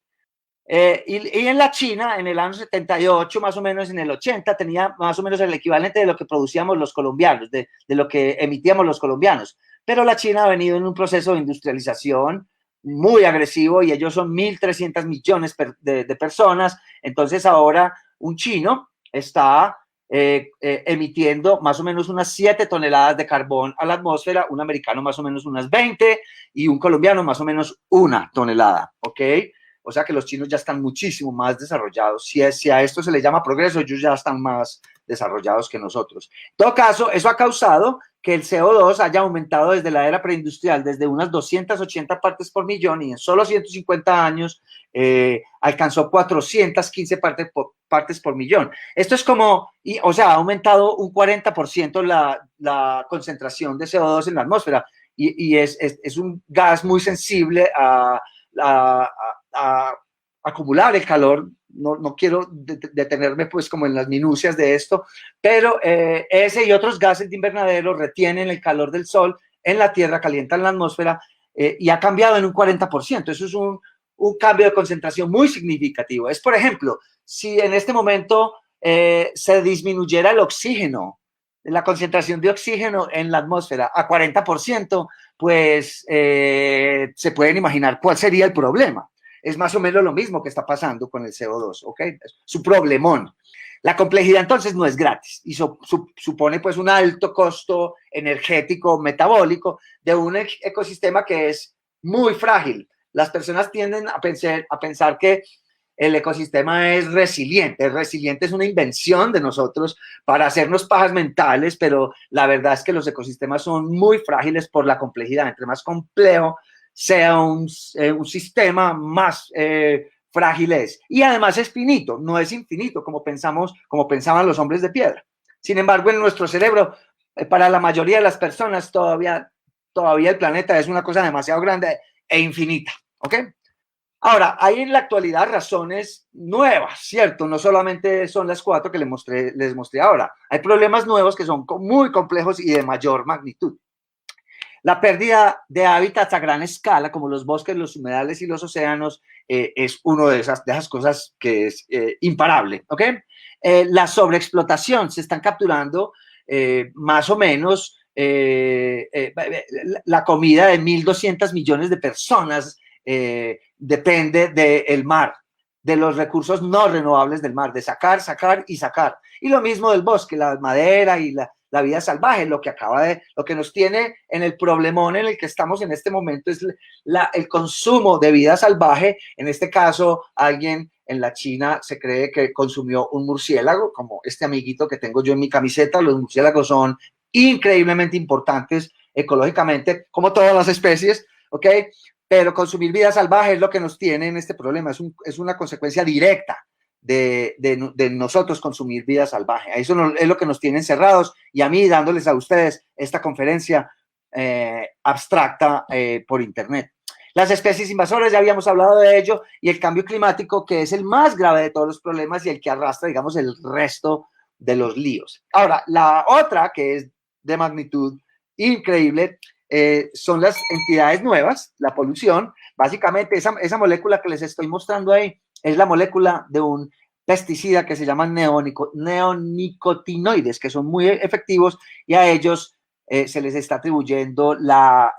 Y en la China, en el año 78, más o menos en el 80, tenía más o menos el equivalente de lo que producíamos los colombianos, de lo que emitíamos los colombianos. Pero la China ha venido en un proceso de industrialización muy agresivo y ellos son 1.300 millones de personas. Entonces ahora un chino está emitiendo más o menos unas 7 toneladas de carbón a la atmósfera, un americano más o menos unas 20 y un colombiano más o menos 1 tonelada, ¿ok? O sea que los chinos ya están muchísimo más desarrollados. Si a esto se le llama progreso, ellos ya están más desarrollados que nosotros. En todo caso, eso ha causado que el CO2 haya aumentado desde la era preindustrial, desde unas 280 partes por millón, y en solo 150 años alcanzó 415 partes por millón. Esto es como, o sea, ha aumentado un 40% la concentración de CO2 en la atmósfera, y es un gas muy sensible a acumular el calor. No quiero detenerme pues como en las minucias de esto, pero ese y otros gases de invernadero retienen el calor del sol en la Tierra, calientan la atmósfera y ha cambiado en un 40%. Eso es un cambio de concentración muy significativo. Es, por ejemplo, si en este momento se disminuyera el oxígeno, la concentración de oxígeno en la atmósfera a 40%, pues se pueden imaginar cuál sería el problema. Es más o menos lo mismo que está pasando con el CO2, ¿ok? Es su problemón. La complejidad entonces no es gratis y supone pues un alto costo energético, metabólico de un ecosistema que es muy frágil. Las personas tienden a pensar que el ecosistema es resiliente. El resiliente es una invención de nosotros para hacernos pajas mentales, pero la verdad es que los ecosistemas son muy frágiles por la complejidad. Entre más complejo sea un sistema, más frágil es. Y además es finito, no es infinito como pensaban los hombres de piedra. Sin embargo, en nuestro cerebro, para la mayoría de las personas, todavía el planeta es una cosa demasiado grande e infinita, ¿ok? Ahora, hay en la actualidad razones nuevas, ¿cierto? No solamente son las 4 que les mostré ahora. Hay problemas nuevos que son muy complejos y de mayor magnitud. La pérdida de hábitats a gran escala, como los bosques, los humedales y los océanos, es una de esas cosas que es imparable, ¿ok? La sobreexplotación, se están capturando más o menos la comida de 1.200 millones de personas. Depende del mar, de los recursos no renovables del mar, de sacar y sacar. Y lo mismo del bosque, la madera y la vida salvaje. Lo que nos tiene en el problemón en el que estamos en este momento es el consumo de vida salvaje. En este caso, alguien en la China se cree que consumió un murciélago, como este amiguito que tengo yo en mi camiseta. Los murciélagos son increíblemente importantes ecológicamente, como todas las especies, ¿ok? Pero consumir vida salvaje es lo que nos tiene en este problema, es una consecuencia directa de nosotros consumir vida salvaje. Eso es lo que nos tiene encerrados, y a mí dándoles a ustedes esta conferencia abstracta por internet. Las especies invasoras, ya habíamos hablado de ello, y el cambio climático, que es el más grave de todos los problemas y el que arrastra, digamos, el resto de los líos. Ahora, la otra, que es de magnitud increíble, son las entidades nuevas, la polución. Básicamente, esa molécula que les estoy mostrando ahí es la molécula de un pesticida que se llaman neonicotinoides, que son muy efectivos, y a ellos se les está atribuyendo la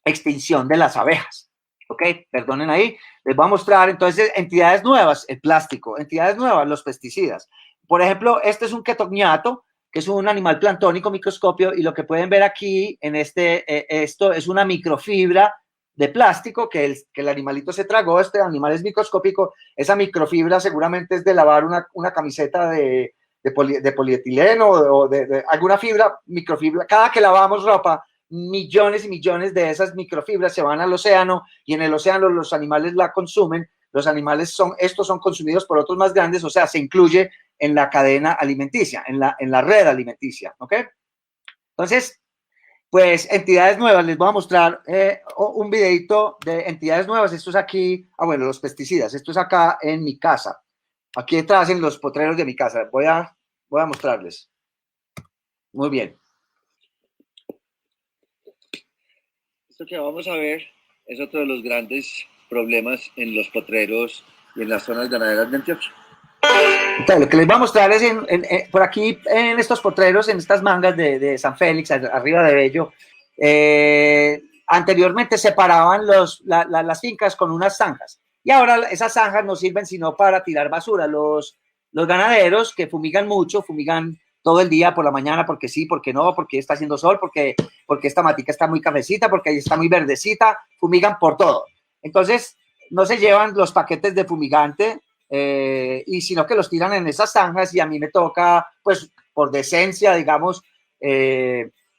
extinción de las abejas. ¿Ok? Perdonen ahí. Les voy a mostrar entonces entidades nuevas, el plástico, entidades nuevas, los pesticidas. Por ejemplo, este es un ketognato, que es un animal planctónico microscopio, y lo que pueden ver aquí en esto es una microfibra de plástico que el animalito se tragó. Este animal es microscópico. Esa microfibra seguramente es de lavar una camiseta de polietileno o de alguna fibra, microfibra. Cada que lavamos ropa, millones y millones de esas microfibras se van al océano, y en el océano los animales la consumen. Los animales estos son consumidos por otros más grandes, o sea, se incluye en la cadena alimenticia, en la red alimenticia, ¿ok? Entonces, pues entidades nuevas, les voy a mostrar un videito de entidades nuevas. Esto es aquí, bueno, los pesticidas, esto es acá en mi casa, aquí detrás en los potreros de mi casa. Voy a mostrarles. Muy bien. Esto que vamos a ver es otro de los grandes problemas en los potreros y en las zonas ganaderas de Antioquia. Entonces, lo que les voy a mostrar es por aquí, en estos potreros, en estas mangas de San Félix, arriba de Bello, anteriormente separaban las fincas con unas zanjas, y ahora esas zanjas no sirven sino para tirar basura. Los ganaderos, que fumigan mucho, fumigan todo el día, por la mañana, porque sí, porque no, porque está haciendo sol, porque esta matica está muy cafecita, porque ahí está muy verdecita, fumigan por todo. Entonces, no se llevan los paquetes de fumigante, y sino que los tiran en esas zanjas, y a mí me toca, pues, por decencia, digamos,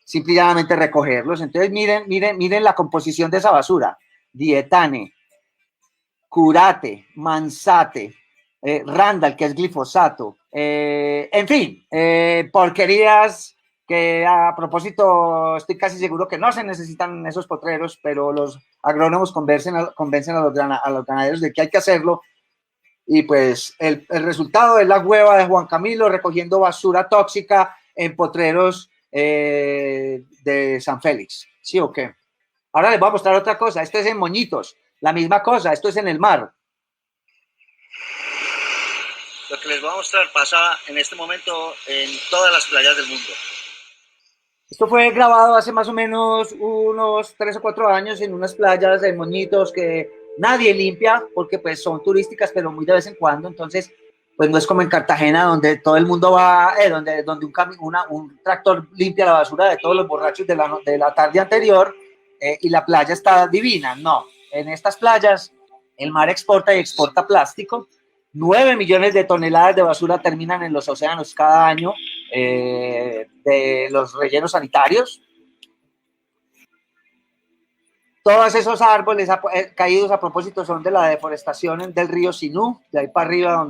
simplemente recogerlos. Entonces, miren la composición de esa basura: dietane, curate, mansate, Randall, que es glifosato, en fin, porquerías que, a propósito, estoy casi seguro que no se necesitan esos potreros, pero los agrónomos convencen a los ganaderos de que hay que hacerlo. Y pues el resultado es la hueva de Juan Camilo recogiendo basura tóxica en potreros de San Félix. ¿Sí o qué? Ahora les voy a mostrar otra cosa. Esto es en Moñitos, la misma cosa. Esto es en el mar. Lo que les voy a mostrar pasa en este momento en todas las playas del mundo. Esto fue grabado hace más o menos unos 3 o 4 años en unas playas de Moñitos que nadie limpia, porque pues son turísticas, pero muy de vez en cuando. Entonces, pues no es como en Cartagena, donde todo el mundo va, donde un tractor limpia la basura de todos los borrachos de la tarde anterior, y la playa está divina. No, en estas playas el mar exporta y exporta plástico. 9 millones de toneladas de basura terminan en los océanos cada año, de los rellenos sanitarios. Todos esos árboles caídos a propósito son de la deforestación del río Sinú, de ahí para arriba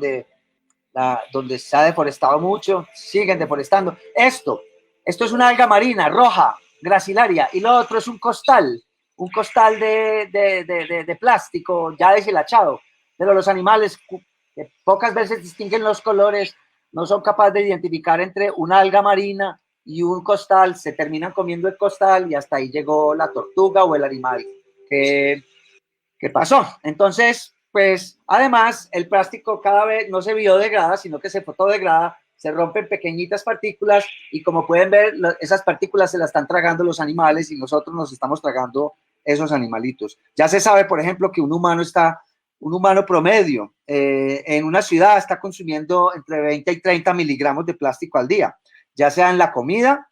donde se ha deforestado mucho, siguen deforestando. Esto es una alga marina roja, gracilaria, y lo otro es un costal de plástico ya deshilachado. Pero los animales, que pocas veces distinguen los colores, no son capaces de identificar entre una alga marina y un costal, se terminan comiendo el costal, y hasta ahí llegó la tortuga o el animal que pasó. Entonces, pues, además, el plástico cada vez no se biodegrada, sino que se fotodegrada, se rompen pequeñitas partículas, y como pueden ver, esas partículas se las están tragando los animales, y nosotros nos estamos tragando esos animalitos. Ya se sabe, por ejemplo, que un humano promedio en una ciudad está consumiendo entre 20 y 30 miligramos de plástico al día, ya sea en la comida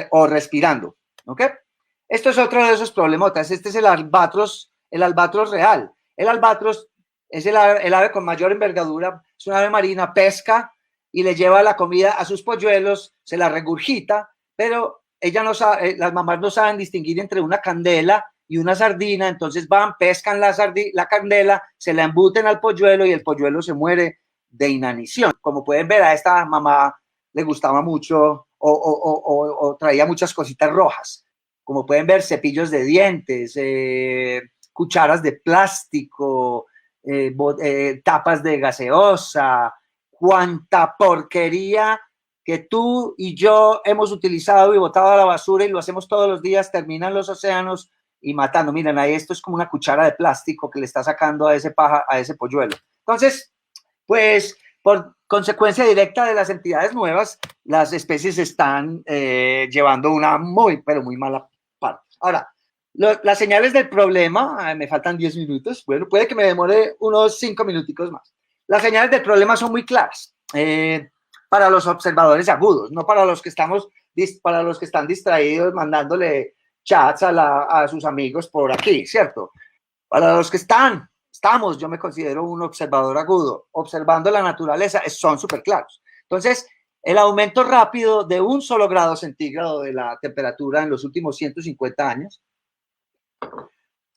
o respirando, ¿ok? Esto es otro de esos problemotas. Este es el albatros real. El albatros es el ave con mayor envergadura, es una ave marina, pesca y le lleva la comida a sus polluelos, se la regurgita, pero ella no sabe, las mamás no saben distinguir entre una candela y una sardina, entonces van, pescan la candela, se la embuten al polluelo y el polluelo se muere de inanición. Como pueden ver, a esta mamá le gustaba mucho o traía muchas cositas rojas. Como pueden ver, cepillos de dientes, cucharas de plástico, tapas de gaseosa, cuánta porquería que tú y yo hemos utilizado y botado a la basura y lo hacemos todos los días, terminan los océanos y matando. Miren, ahí esto es como una cuchara de plástico que le está sacando a ese polluelo. Entonces, pues, por consecuencia directa de las entidades nuevas, las especies están llevando una pero muy mala parte. Ahora, las señales del problema, me faltan 10 minutos, bueno, puede que me demore unos 5 minuticos más. Las señales del problema son muy claras para los observadores agudos, no para los que están distraídos mandándole chats a sus amigos por aquí, ¿cierto? Para los que estamos, yo me considero un observador agudo, observando la naturaleza, son súper claros. Entonces, el aumento rápido de 1 solo grado centígrado de la temperatura en los últimos 150 años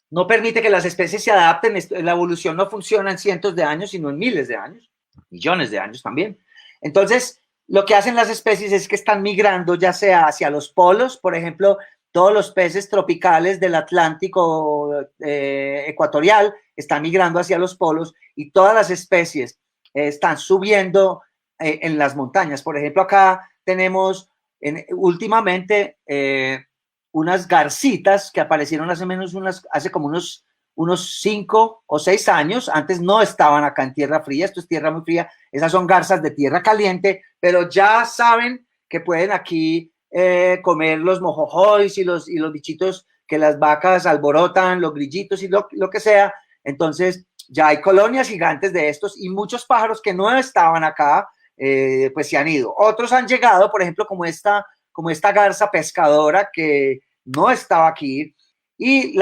no permite que las especies se adapten. La evolución no funciona en cientos de años, sino en miles de años, millones de años también. Entonces, lo que hacen las especies es que están migrando ya sea hacia los polos, por ejemplo, todos los peces tropicales del Atlántico ecuatorial están migrando hacia los polos y todas las especies están subiendo en las montañas. Por ejemplo, acá tenemos últimamente unas garcitas que aparecieron hace como unos 5 o 6 años. Antes no estaban acá en tierra fría, esto es tierra muy fría, esas son garzas de tierra caliente, pero ya saben que pueden aquí comer los mojojoys y los bichitos que las vacas alborotan, los grillitos y lo que sea. Entonces ya hay colonias gigantes de estos y muchos pájaros que no estaban acá, pues se han ido. Otros han llegado, por ejemplo, como esta garza pescadora que no estaba aquí, y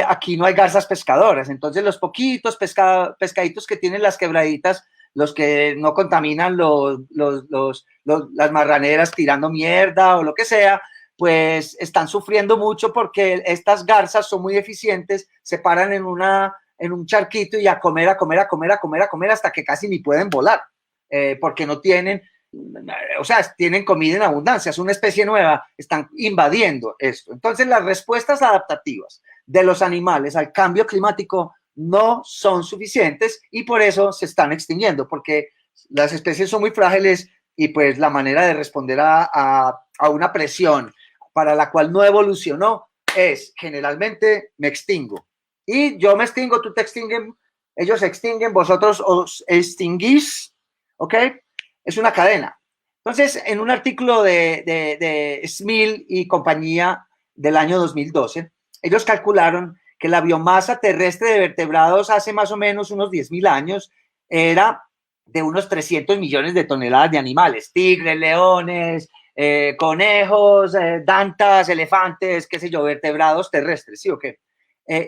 aquí no hay garzas pescadoras. Entonces los poquitos pescaditos que tienen las quebraditas, los que no contaminan las marraneras tirando mierda o lo que sea, pues están sufriendo mucho porque estas garzas son muy eficientes, se paran en un charquito y a comer hasta que casi ni pueden volar, porque no tienen, o sea, tienen comida en abundancia, es una especie nueva, están invadiendo esto. Entonces las respuestas adaptativas de los animales al cambio climático no son suficientes y por eso se están extinguiendo, porque las especies son muy frágiles y pues la manera de responder a una presión para la cual no evolucionó es generalmente me extingo. Y yo me extingo, tú te extinguen, ellos se extinguen, vosotros os extinguís, ¿ok? Es una cadena. Entonces, en un artículo de Smil y compañía del año 2012, ellos calcularon que la biomasa terrestre de vertebrados hace más o menos unos 10.000 años era de unos 300 millones de toneladas de animales, tigres, leones, conejos, dantas, elefantes, qué sé yo, vertebrados terrestres, ¿sí o qué?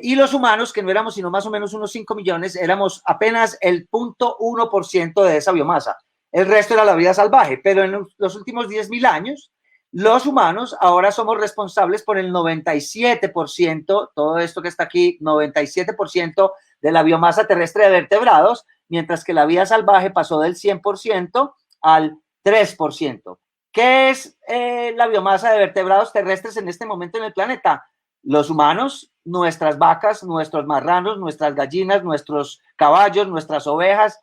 Y los humanos, que no éramos sino más o menos unos 5 millones, éramos apenas el 0.1% de esa biomasa. El resto era la vida salvaje, pero en los últimos 10.000 años, los humanos ahora somos responsables por el 97%, todo esto que está aquí, 97% de la biomasa terrestre de vertebrados, mientras que la vida salvaje pasó del 100% al 3%. ¿Qué es la biomasa de vertebrados terrestres en este momento en el planeta? Los humanos, nuestras vacas, nuestros marranos, nuestras gallinas, nuestros caballos, nuestras ovejas,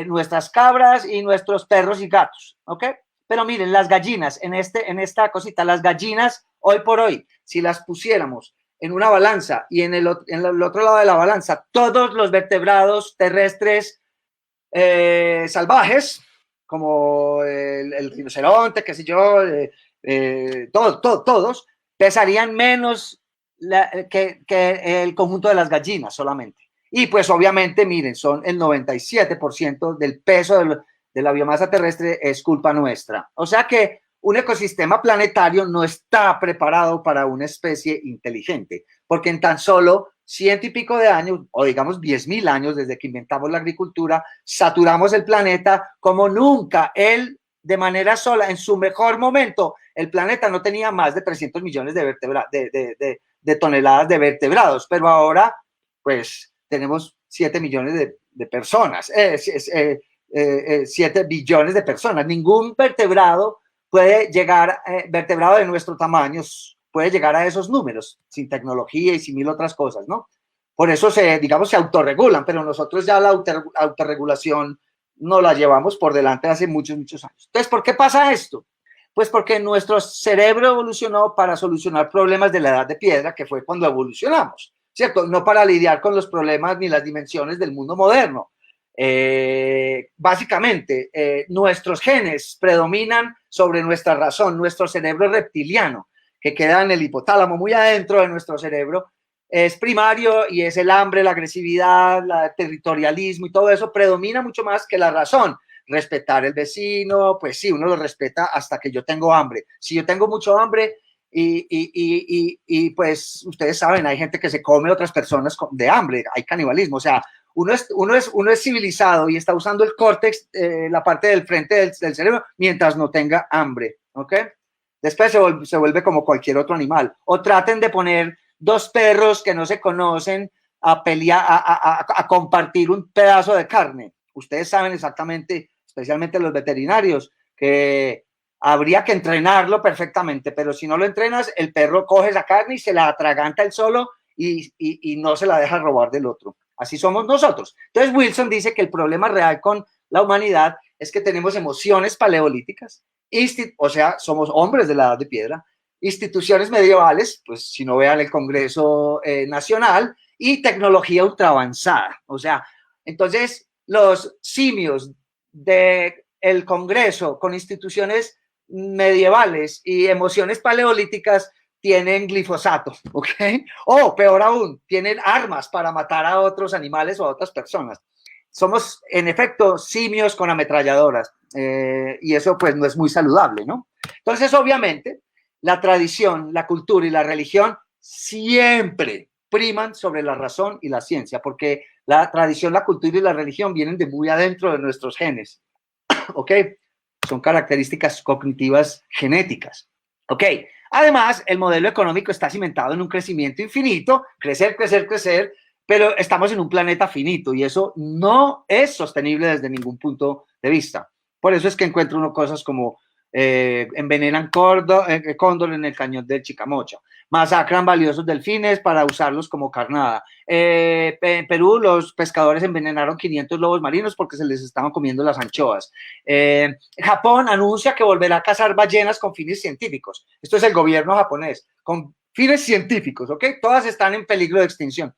nuestras cabras y nuestros perros y gatos, ¿ok? Pero miren, las gallinas, en esta cosita, las gallinas, hoy por hoy, si las pusiéramos en una balanza y en el otro lado de la balanza, todos los vertebrados terrestres salvajes, como el rinoceronte, qué sé yo, todos, pesarían menos que el conjunto de las gallinas solamente. Y pues obviamente, miren, son el 97% del peso de la biomasa terrestre es culpa nuestra. O sea que un ecosistema planetario no está preparado para una especie inteligente, porque en tan solo 100 y pico de años, o digamos 10.000 años desde que inventamos la agricultura, saturamos el planeta como nunca. Él, de manera sola, en su mejor momento, el planeta no tenía más de 300 millones de de toneladas de vertebrados, pero ahora pues tenemos 7 millones de personas, 7 billones de personas. Ningún vertebrado puede llegar, vertebrado de nuestro tamaño, puede llegar a esos números sin tecnología y sin mil otras cosas, ¿no? Por eso se autorregulan, pero nosotros ya la autorregulación no la llevamos por delante hace muchos años. Entonces, ¿por qué pasa esto? Pues porque nuestro cerebro evolucionó para solucionar problemas de la edad de piedra, que fue cuando evolucionamos, ¿cierto? No para lidiar con los problemas ni las dimensiones del mundo moderno. Básicamente, nuestros genes predominan sobre nuestra razón, nuestro cerebro reptiliano, que queda en el hipotálamo, muy adentro de nuestro cerebro, es primario y es el hambre, la agresividad, el territorialismo y todo eso predomina mucho más que la razón. Respetar el vecino, pues sí, uno lo respeta hasta que yo tengo hambre. Si yo tengo mucho hambre y pues ustedes saben, hay gente que se come a otras personas de hambre, hay canibalismo, o sea, uno es civilizado y está usando el córtex, la parte del frente del cerebro, mientras no tenga hambre, ¿ok? Después se vuelve como cualquier otro animal. O traten de poner dos perros que no se conocen a pelear, a compartir un pedazo de carne. Ustedes saben exactamente, especialmente los veterinarios, que habría que entrenarlo perfectamente, pero si no lo entrenas, el perro coge esa carne y se la atraganta él solo y no se la deja robar del otro. Así somos nosotros. Entonces Wilson dice que el problema real con la humanidad es que tenemos emociones paleolíticas, o sea, somos hombres de la edad de piedra, instituciones medievales, pues si no vean el Congreso Nacional, y tecnología ultraavanzada. O sea, entonces los simios del Congreso con instituciones medievales y emociones paleolíticas tienen glifosato, ¿ok? O peor aún, tienen armas para matar a otros animales o a otras personas. Somos, en efecto, simios con ametralladoras y eso pues no es muy saludable, ¿no? Entonces, obviamente, la tradición, la cultura y la religión siempre priman sobre la razón y la ciencia, porque la tradición, la cultura y la religión vienen de muy adentro de nuestros genes, ¿ok? Son características cognitivas genéticas, ¿ok? Además, el modelo económico está cimentado en un crecimiento infinito, crecer, pero estamos en un planeta finito y eso no es sostenible desde ningún punto de vista. Por eso es que encuentro uno cosas como envenenan cóndor en el cañón del Chicamocha, masacran valiosos delfines para usarlos como carnada. En Perú los pescadores envenenaron 500 lobos marinos porque se les estaban comiendo las anchoas. Japón anuncia que volverá a cazar ballenas con fines científicos. Esto es el gobierno japonés, con fines científicos, ¿ok? Todas están en peligro de extinción.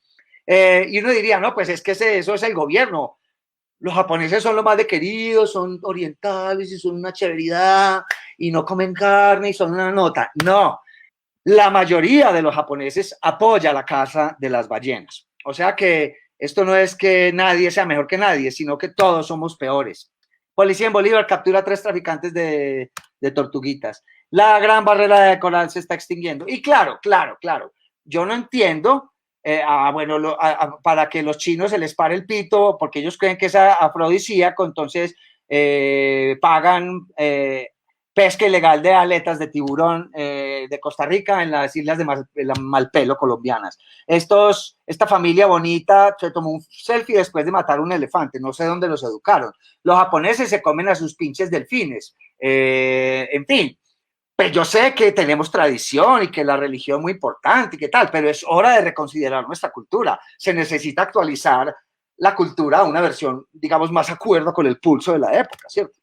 Y uno diría, no, pues es que eso es el gobierno. Los japoneses son lo más de queridos, son orientales y son una chéveridad y no comen carne y son una nota. No, la mayoría de los japoneses apoya la caza de las ballenas. O sea que esto no es que nadie sea mejor que nadie, sino que todos somos peores. Policía en Bolívar captura 3 traficantes de tortuguitas. La gran barrera de coral se está extinguiendo. Y claro, yo no entiendo. Para que los chinos se les pare el pito, porque ellos creen que es afrodisíaco, entonces pagan pesca ilegal de aletas de tiburón de Costa Rica en las islas de Malpelo colombianas. Esta familia bonita se tomó un selfie después de matar un elefante, no sé dónde los educaron. Los japoneses se comen a sus pinches delfines, en fin. Pues yo sé que tenemos tradición y que la religión es muy importante y que tal, pero es hora de reconsiderar nuestra cultura. Se necesita actualizar la cultura a una versión, digamos, más de acuerdo con el pulso de la época, ¿cierto?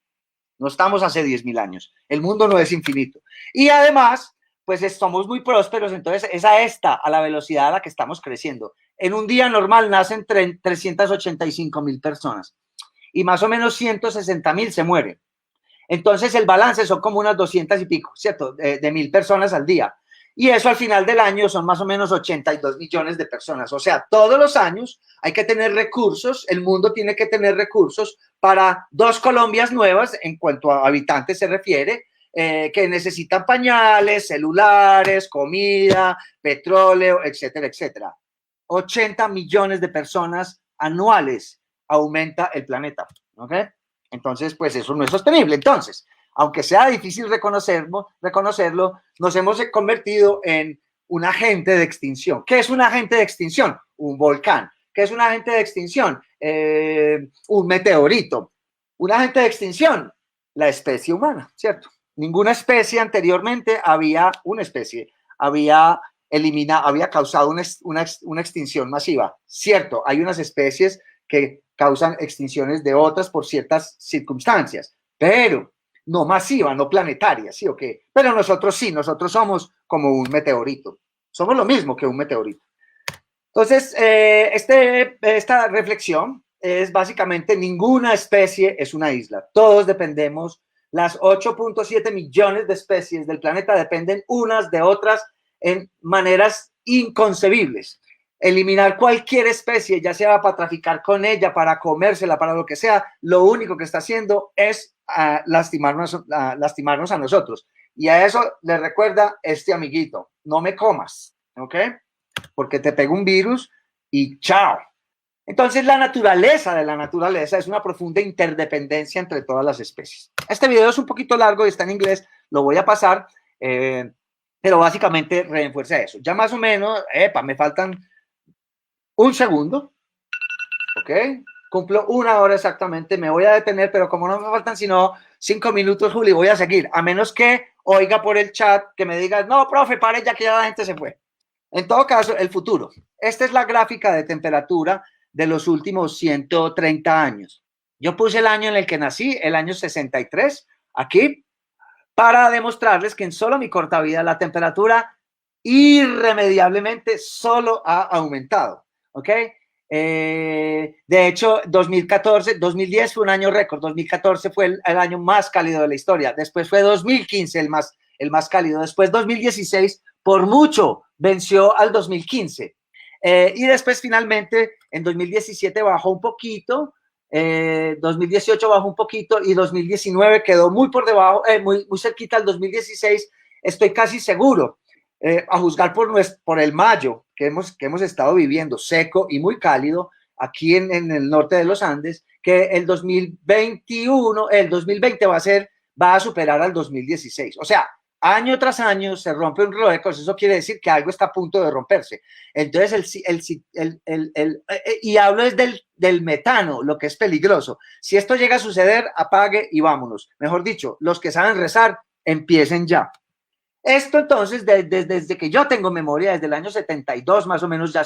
No estamos hace 10.000 años. El mundo no es infinito. Y además, pues somos muy prósperos, entonces es a la velocidad a la que estamos creciendo. En un día normal nacen 385.000 personas y más o menos 160.000 se mueren. Entonces el balance son como unas 200 y pico, ¿cierto? De 1.000 personas al día. Y eso al final del año son más o menos 82 millones de personas. O sea, todos los años hay que tener recursos, el mundo tiene que tener recursos para 2 Colombias nuevas, en cuanto a habitantes se refiere, que necesitan pañales, celulares, comida, petróleo, etcétera, etcétera. 80 millones de personas anuales aumenta el planeta, ¿ok? Entonces, pues eso no es sostenible. Entonces, aunque sea difícil reconocerlo, nos hemos convertido en un agente de extinción. ¿Qué es un agente de extinción? Un volcán. ¿Qué es un agente de extinción? Un meteorito. Un agente de extinción, la especie humana, ¿cierto? Ninguna especie anteriormente había causado una extinción masiva. Cierto, hay unas especies que causan extinciones de otras por ciertas circunstancias, pero no masiva, no planetaria, ¿sí o qué? Pero nosotros sí, nosotros somos como un meteorito. Somos lo mismo que un meteorito. Entonces, esta reflexión es básicamente ninguna especie es una isla. Todos dependemos, las 8.7 millones de especies del planeta dependen unas de otras en maneras inconcebibles. Eliminar cualquier especie, ya sea para traficar con ella, para comérsela, para lo que sea, lo único que está haciendo es lastimarnos a nosotros. Y a eso le recuerda este amiguito, no me comas, ¿ok? Porque te pega un virus y chao. Entonces, la naturaleza de la naturaleza es una profunda interdependencia entre todas las especies. Este video es un poquito largo y está en inglés, lo voy a pasar, pero básicamente refuerza eso. Ya más o menos, me faltan un segundo, ¿ok? Cumplo 1 hora exactamente, me voy a detener, pero como no me faltan sino 5 minutos, Juli, voy a seguir, a menos que oiga por el chat que me diga, no, profe, pare ya que ya la gente se fue. En todo caso, el futuro. Esta es la gráfica de temperatura de los últimos 130 años. Yo puse el año en el que nací, el año 63, aquí, para demostrarles que en solo mi corta vida la temperatura irremediablemente solo ha aumentado, ¿ok? De hecho, 2010 fue un año récord, 2014 fue el año más cálido de la historia, después fue 2015 el más cálido, después 2016 por mucho venció al 2015 y después finalmente en 2017 bajó un poquito, 2018 bajó un poquito y 2019 quedó muy por debajo, muy cerquita al 2016, estoy casi seguro. A juzgar por el mayo que hemos estado viviendo, seco y muy cálido, aquí en el norte de los Andes, que el 2020 va a superar al 2016. O sea, año tras año se rompe un récord, eso quiere decir que algo está a punto de romperse. Entonces, y hablo es del metano, lo que es peligroso. Si esto llega a suceder, apague y vámonos. Mejor dicho, los que saben rezar, empiecen ya. Esto entonces, desde que yo tengo memoria, desde el año 72 más o menos, ya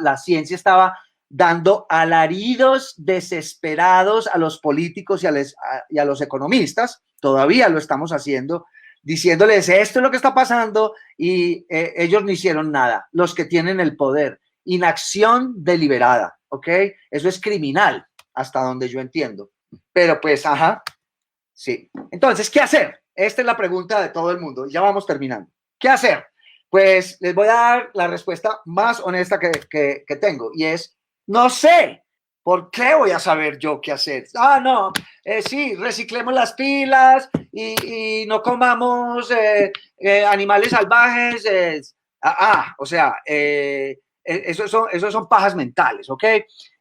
la ciencia estaba dando alaridos desesperados a los políticos y a los economistas, todavía lo estamos haciendo, diciéndoles esto es lo que está pasando y ellos no hicieron nada, los que tienen el poder, inacción deliberada, ¿ok? Eso es criminal, hasta donde yo entiendo, pero pues, sí. Entonces, ¿qué hacer? Esta es la pregunta de todo el mundo. Ya vamos terminando. ¿Qué hacer? Pues les voy a dar la respuesta más honesta que tengo y es, no sé. ¿Por qué voy a saber yo qué hacer? No, sí, reciclemos las pilas y no comamos animales salvajes. O sea, esos son pajas mentales, ¿ok?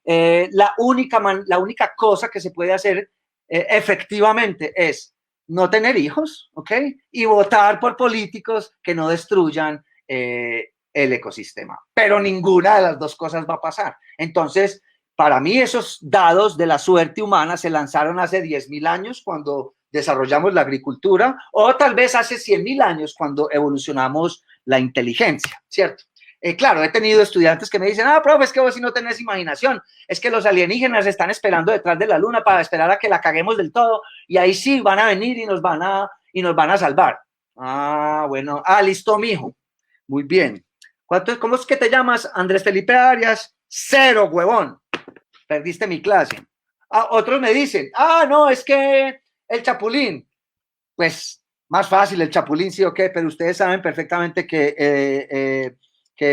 La única cosa que se puede hacer efectivamente es no tener hijos, ¿ok? Y votar por políticos que no destruyan el ecosistema. Pero ninguna de las dos cosas va a pasar. Entonces, para mí esos dados de la suerte humana se lanzaron hace 10.000 años cuando desarrollamos la agricultura o tal vez hace 100.000 años cuando evolucionamos la inteligencia, ¿cierto? Claro, he tenido estudiantes que me dicen, profe, es que vos si no tenés imaginación, es que los alienígenas están esperando detrás de la luna para esperar a que la caguemos del todo y ahí sí van a venir y nos van a salvar. Bueno, listo, mijo. Muy bien. ¿Cómo es que te llamas? Andrés Felipe Arias. 0, huevón. Perdiste mi clase. Otros me dicen, no, es que el Chapulín. Pues más fácil el Chapulín, sí o qué, pero ustedes saben perfectamente que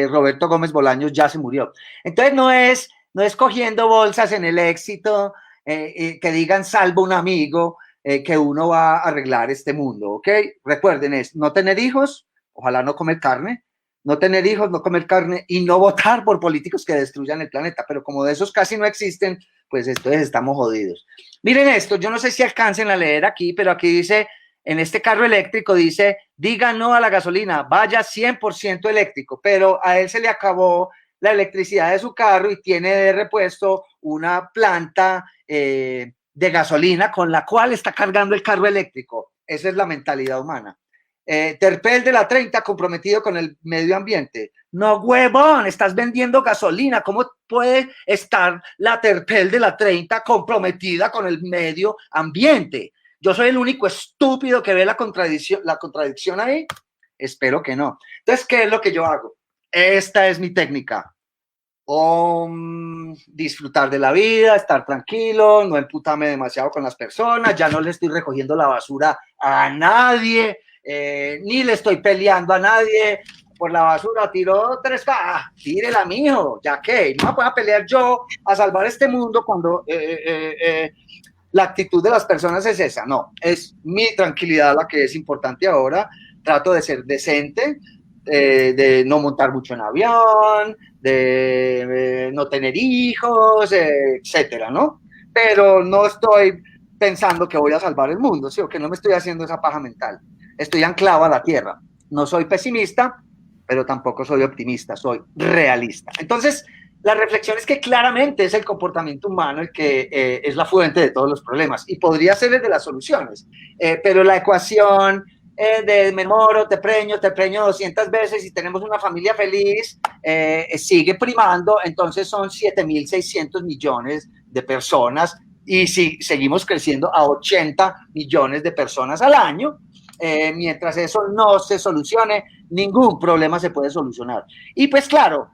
Roberto Gómez Bolaños ya se murió. Entonces no es cogiendo bolsas en el éxito que digan salvo un amigo que uno va a arreglar este mundo, ¿ok? Recuerden, es no tener hijos, ojalá no comer carne, no tener hijos, no comer carne y no votar por políticos que destruyan el planeta, pero como de esos casi no existen, pues entonces estamos jodidos. Miren esto, yo no sé si alcancen a leer aquí, pero aquí dice en este carro eléctrico dice, diga no a la gasolina, vaya 100% eléctrico, pero a él se le acabó la electricidad de su carro y tiene de repuesto una planta de gasolina con la cual está cargando el carro eléctrico. Esa es la mentalidad humana. Terpel de la 30 comprometido con el medio ambiente. No, huevón, estás vendiendo gasolina. ¿Cómo puede estar la Terpel de la 30 comprometida con el medio ambiente? Yo soy el único estúpido que ve la contradicción ahí. Espero que no. Entonces, ¿qué es lo que yo hago? Esta es mi técnica. Disfrutar de la vida, estar tranquilo, no emputarme demasiado con las personas, ya no le estoy recogiendo la basura a nadie, ni le estoy peleando a nadie por la basura, tiró 3K, tírela, mijo, ya que no me puedo pelear yo a salvar este mundo cuando la actitud de las personas es esa. No, es mi tranquilidad la que es importante ahora. Trato de ser decente, de no montar mucho en avión, de no tener hijos, etcétera, ¿no? Pero no estoy pensando que voy a salvar el mundo, ¿sí? O que no me estoy haciendo esa paja mental. Estoy anclado a la tierra. No soy pesimista, pero tampoco soy optimista, soy realista. Entonces, la reflexión es que claramente es el comportamiento humano el que es la fuente de todos los problemas y podría ser el de las soluciones, pero la ecuación de me moro, te preño 200 veces y tenemos una familia feliz, sigue primando. Entonces son 7.600 millones de personas y si seguimos creciendo a 80 millones de personas al año, mientras eso no se solucione, ningún problema se puede solucionar. Y pues claro,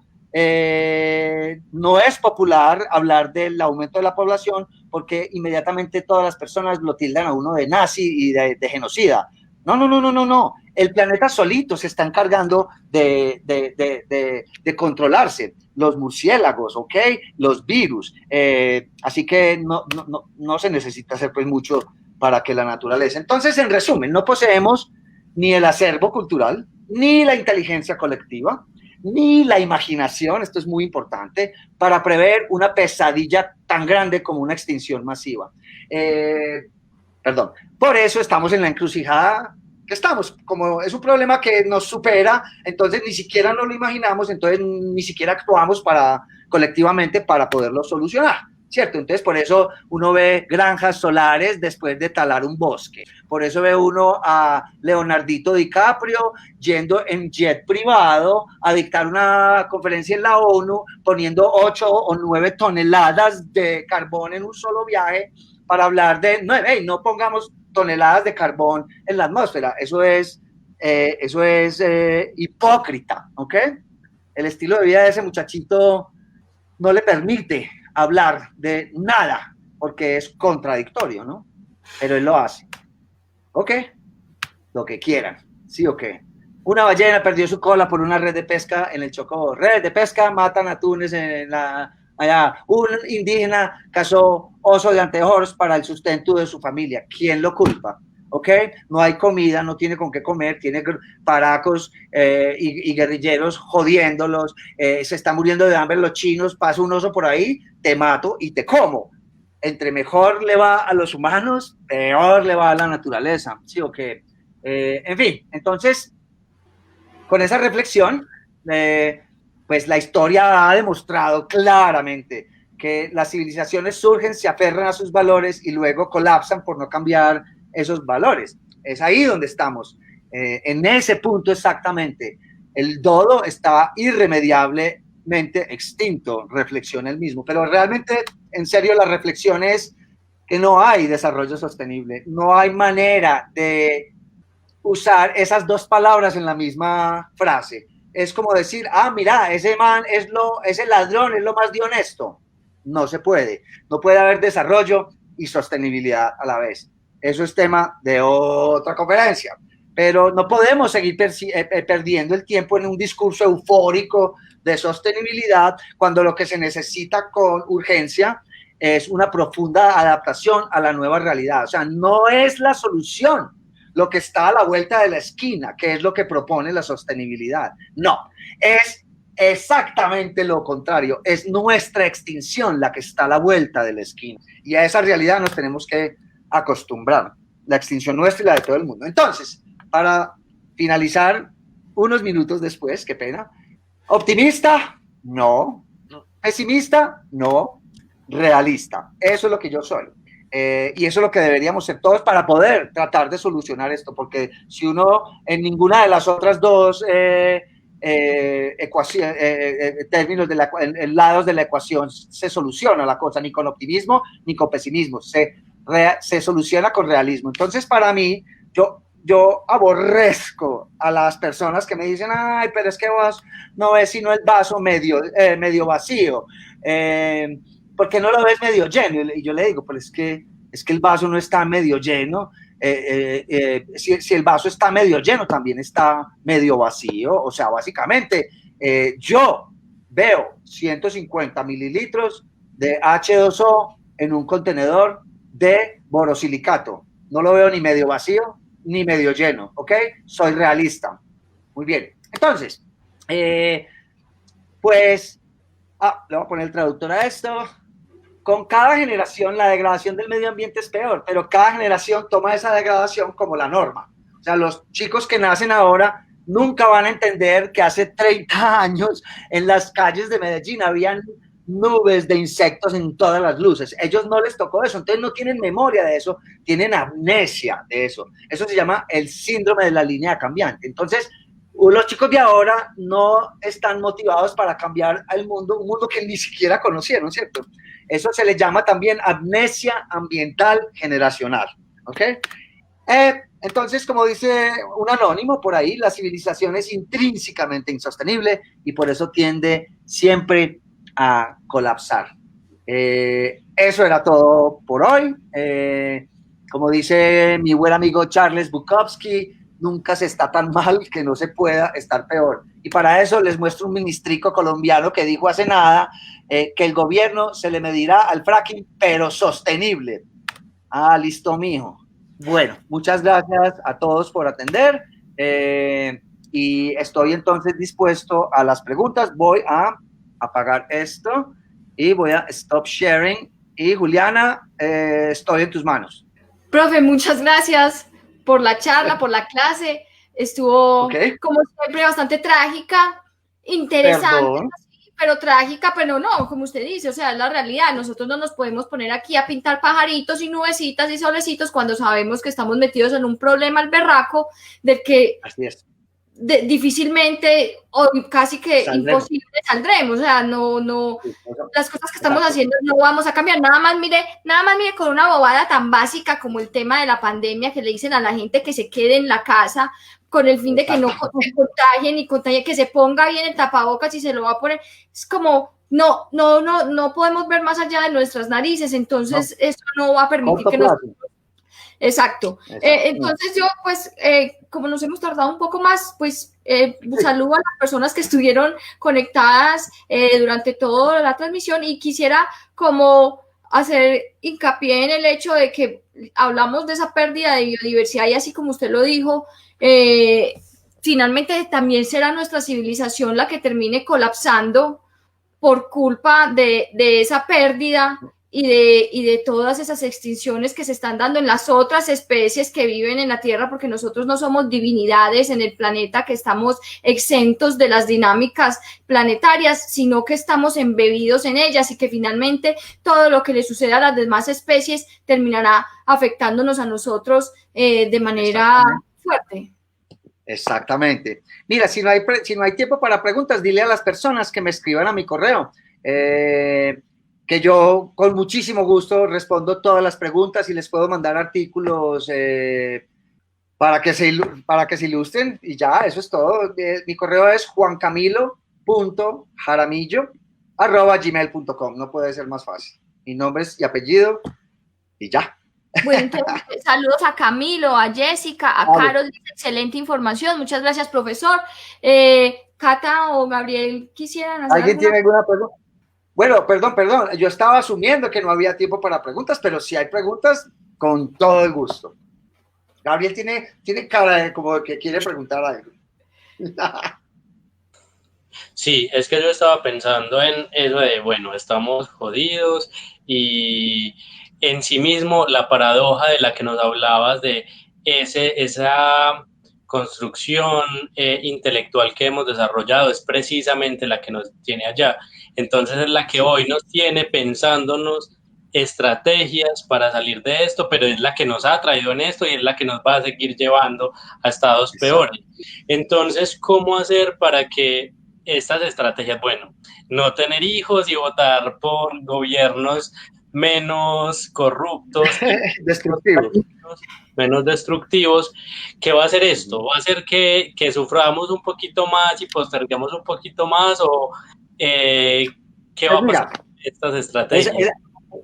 no es popular hablar del aumento de la población porque inmediatamente todas las personas lo tildan a uno de nazi y de genocida. No. El planeta solito se está encargando de controlarse. Los murciélagos, ¿ok? Los virus. Así que no se necesita hacer pues mucho para que la naturaleza. Entonces, en resumen, no poseemos ni el acervo cultural, ni la inteligencia colectiva, ni la imaginación, esto es muy importante, para prever una pesadilla tan grande como una extinción masiva. Por eso estamos en la encrucijada que estamos. Como es un problema que nos supera, entonces ni siquiera nos lo imaginamos, entonces ni siquiera actuamos colectivamente para poderlo solucionar, ¿cierto? Entonces por eso uno ve granjas solares después de talar un bosque, por eso ve uno a Leonardito DiCaprio yendo en jet privado a dictar una conferencia en la ONU, poniendo 8 o 9 toneladas de carbón en un solo viaje, para hablar de, no pongamos toneladas de carbón en la atmósfera. Eso es hipócrita, ¿ok? El estilo de vida de ese muchachito no le permite hablar de nada, porque es contradictorio, ¿no? Pero él lo hace. ¿Ok? Lo que quieran, ¿sí o qué? Una ballena perdió su cola por una red de pesca en el Chocó. Redes de pesca matan atunes allá. Un indígena cazó oso de anteojos para el sustento de su familia. ¿Quién lo culpa? ¿Ok? No hay comida, no tiene con qué comer, tiene paracos y guerrilleros jodiéndolos, se está muriendo de hambre los chinos, pasa un oso por ahí, te mato y te como. Entre mejor le va a los humanos, peor le va a la naturaleza. ¿Sí o qué? En fin, entonces, con esa reflexión, pues la historia ha demostrado claramente que las civilizaciones surgen, se aferran a sus valores y luego colapsan por no cambiar esos valores. Es ahí donde estamos, en ese punto exactamente. El dodo está irremediablemente extinto, reflexiona el mismo, pero realmente, en serio, la reflexión es que no hay desarrollo sostenible, no hay manera de usar esas dos palabras en la misma frase. Es como decir, mira, ese man ese ladrón es lo más de honesto. No se puede. No puede haber desarrollo y sostenibilidad a la vez. Eso es tema de otra conferencia. Pero no podemos seguir perdiendo el tiempo en un discurso eufórico de sostenibilidad cuando lo que se necesita con urgencia es una profunda adaptación a la nueva realidad. O sea, no es la solución lo que está a la vuelta de la esquina, que es lo que propone la sostenibilidad. No, es exactamente lo contrario. Es nuestra extinción la que está a la vuelta de la esquina. Y a esa realidad nos tenemos que acostumbrar. la extinción nuestra y la de todo el mundo. Entonces, para finalizar, unos minutos después, qué pena, optimista, no, pesimista, no, realista. Eso es lo que yo soy. Y eso es lo que deberíamos ser todos para poder tratar de solucionar esto, porque si uno en ninguna de las otras dos términos en lados de la ecuación se soluciona la cosa, ni con optimismo ni con pesimismo, se soluciona con realismo. Entonces, para mí, yo aborrezco a las personas que me dicen, ay, pero es que vos no ves sino el vaso medio vacío, porque no lo ves medio lleno. Y yo le digo, pues es que el vaso no está medio lleno. Si el vaso está medio lleno, también está medio vacío. O sea, básicamente, yo veo 150 mililitros de H2O en un contenedor de borosilicato. No lo veo ni medio vacío ni medio lleno, ¿ok? Soy realista. Muy bien. Entonces, pues, le voy a poner el traductor a esto. Con cada generación la degradación del medio ambiente es peor, pero cada generación toma esa degradación como la norma. O sea, los chicos que nacen ahora nunca van a entender que hace 30 años en las calles de Medellín habían nubes de insectos en todas las luces. Ellos no les tocó eso, entonces no tienen memoria de eso, tienen amnesia de eso. Eso se llama el síndrome de la línea cambiante. Entonces, los chicos de ahora no están motivados para cambiar el mundo, un mundo que ni siquiera conocieron, ¿cierto? Eso se le llama también amnesia ambiental generacional, ¿ok? Entonces, como dice un anónimo por ahí, la civilización es intrínsecamente insostenible y por eso tiende siempre a colapsar. Eso era todo por hoy. Como dice mi buen amigo Charles Bukowski, nunca se está tan mal que no se pueda estar peor. Y para eso les muestro un ministrico colombiano que dijo hace nada que el gobierno se le medirá al fracking, pero sostenible. Ah, listo, mijo. Bueno, muchas gracias a todos por atender y estoy entonces dispuesto a las preguntas. Voy a apagar esto y voy a stop sharing. Y Juliana, estoy en tus manos. Profe, muchas gracias por la charla, por la clase. Estuvo, como siempre, bastante trágica, interesante. Perdón. Pero trágica, pero no, como usted dice, o sea, es la realidad. Nosotros no nos podemos poner aquí a pintar pajaritos y nubecitas y solecitos cuando sabemos que estamos metidos en un problema al berraco del que difícilmente o casi que imposible saldremos. O sea, no, las cosas que estamos haciendo no vamos a cambiar. Nada más mire con una bobada tan básica como el tema de la pandemia, que le dicen a la gente que se quede en la casa con el fin de que no se contagien, que se ponga bien el tapabocas y se lo va a poner. Es como, no podemos ver más allá de nuestras narices, entonces eso no va a permitir que nosotros... Exacto. Entonces yo, pues, como nos hemos tardado un poco más, pues, saludo a las personas que estuvieron conectadas durante toda la transmisión y quisiera como hacer hincapié en el hecho de que hablamos de esa pérdida de biodiversidad y así como usted lo dijo, finalmente también será nuestra civilización la que termine colapsando por culpa de esa pérdida y de todas esas extinciones que se están dando en las otras especies que viven en la Tierra, porque nosotros no somos divinidades en el planeta que estamos exentos de las dinámicas planetarias, sino que estamos embebidos en ellas y que finalmente todo lo que le sucede a las demás especies terminará afectándonos a nosotros de manera fuerte. Exactamente. Mira, si no hay tiempo para preguntas, dile a las personas que me escriban a mi correo, que yo con muchísimo gusto respondo todas las preguntas y les puedo mandar artículos para que se ilustren y ya, eso es todo. Mi correo es juancamilo.jaramillo@gmail.com. No puede ser más fácil. Mi nombre y apellido y ya. Bueno, entonces, saludos a Camilo, a Jessica, a Carol, excelente información, muchas gracias, profesor. Cata o Gabriel, ¿quisieran hacer ¿Alguien tiene alguna pregunta? Bueno, perdón, yo estaba asumiendo que no había tiempo para preguntas, pero si hay preguntas, con todo el gusto. Gabriel tiene cara de como que quiere preguntar algo. Sí, es que yo estaba pensando en eso de, bueno, estamos jodidos y en sí mismo la paradoja de la que nos hablabas de esa construcción intelectual que hemos desarrollado es precisamente la que nos tiene allá. Entonces es la que hoy nos tiene pensándonos estrategias para salir de esto, pero es la que nos ha traído en esto y es la que nos va a seguir llevando a estados peores. Entonces, ¿cómo hacer para que estas estrategias, bueno, no tener hijos y votar por gobiernos menos corruptos, menos destructivos? ¿Qué va a hacer esto? ¿Va a hacer que suframos un poquito más y posterguemos un poquito más? ¿O qué va a pasar con estas estrategias?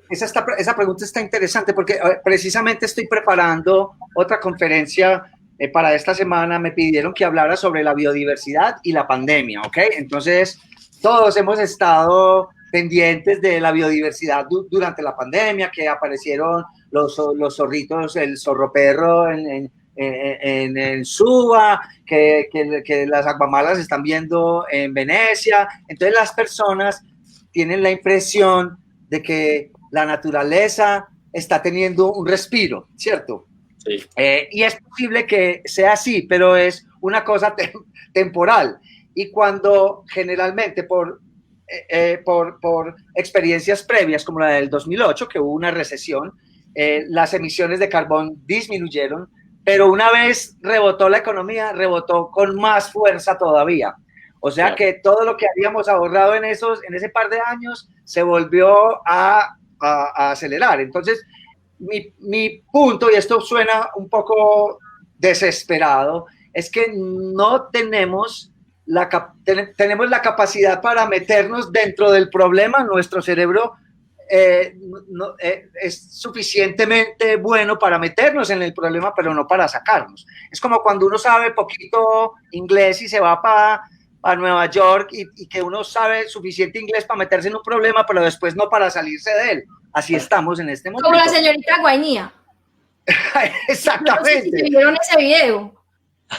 Esa pregunta está interesante porque precisamente estoy preparando otra conferencia para esta semana. Me pidieron que hablara sobre la biodiversidad y la pandemia, ¿ok? Entonces, todos hemos estado pendientes de la biodiversidad durante la pandemia, que aparecieron los zorritos, el zorroperro en Suba, que las aguamalas se están viendo en Venecia. Entonces las personas tienen la impresión de que la naturaleza está teniendo un respiro, ¿cierto? Sí. Y es posible que sea así, pero es una cosa temporal. Y cuando generalmente por experiencias previas, como la del 2008, que hubo una recesión, las emisiones de carbón disminuyeron, pero una vez rebotó la economía, rebotó con más fuerza todavía. O sea que todo lo que habíamos ahorrado en ese par de años se volvió a acelerar. Entonces, mi punto, y esto suena un poco desesperado, es que no tenemos tenemos la capacidad para meternos dentro del problema. Nuestro cerebro es suficientemente bueno para meternos en el problema, pero no para sacarnos. Es como cuando uno sabe poquito inglés y se va para Nueva York y que uno sabe suficiente inglés para meterse en un problema, pero después no para salirse de él. Así estamos en este momento. Como la señorita Guainía. Exactamente. No sé si vieron ese video.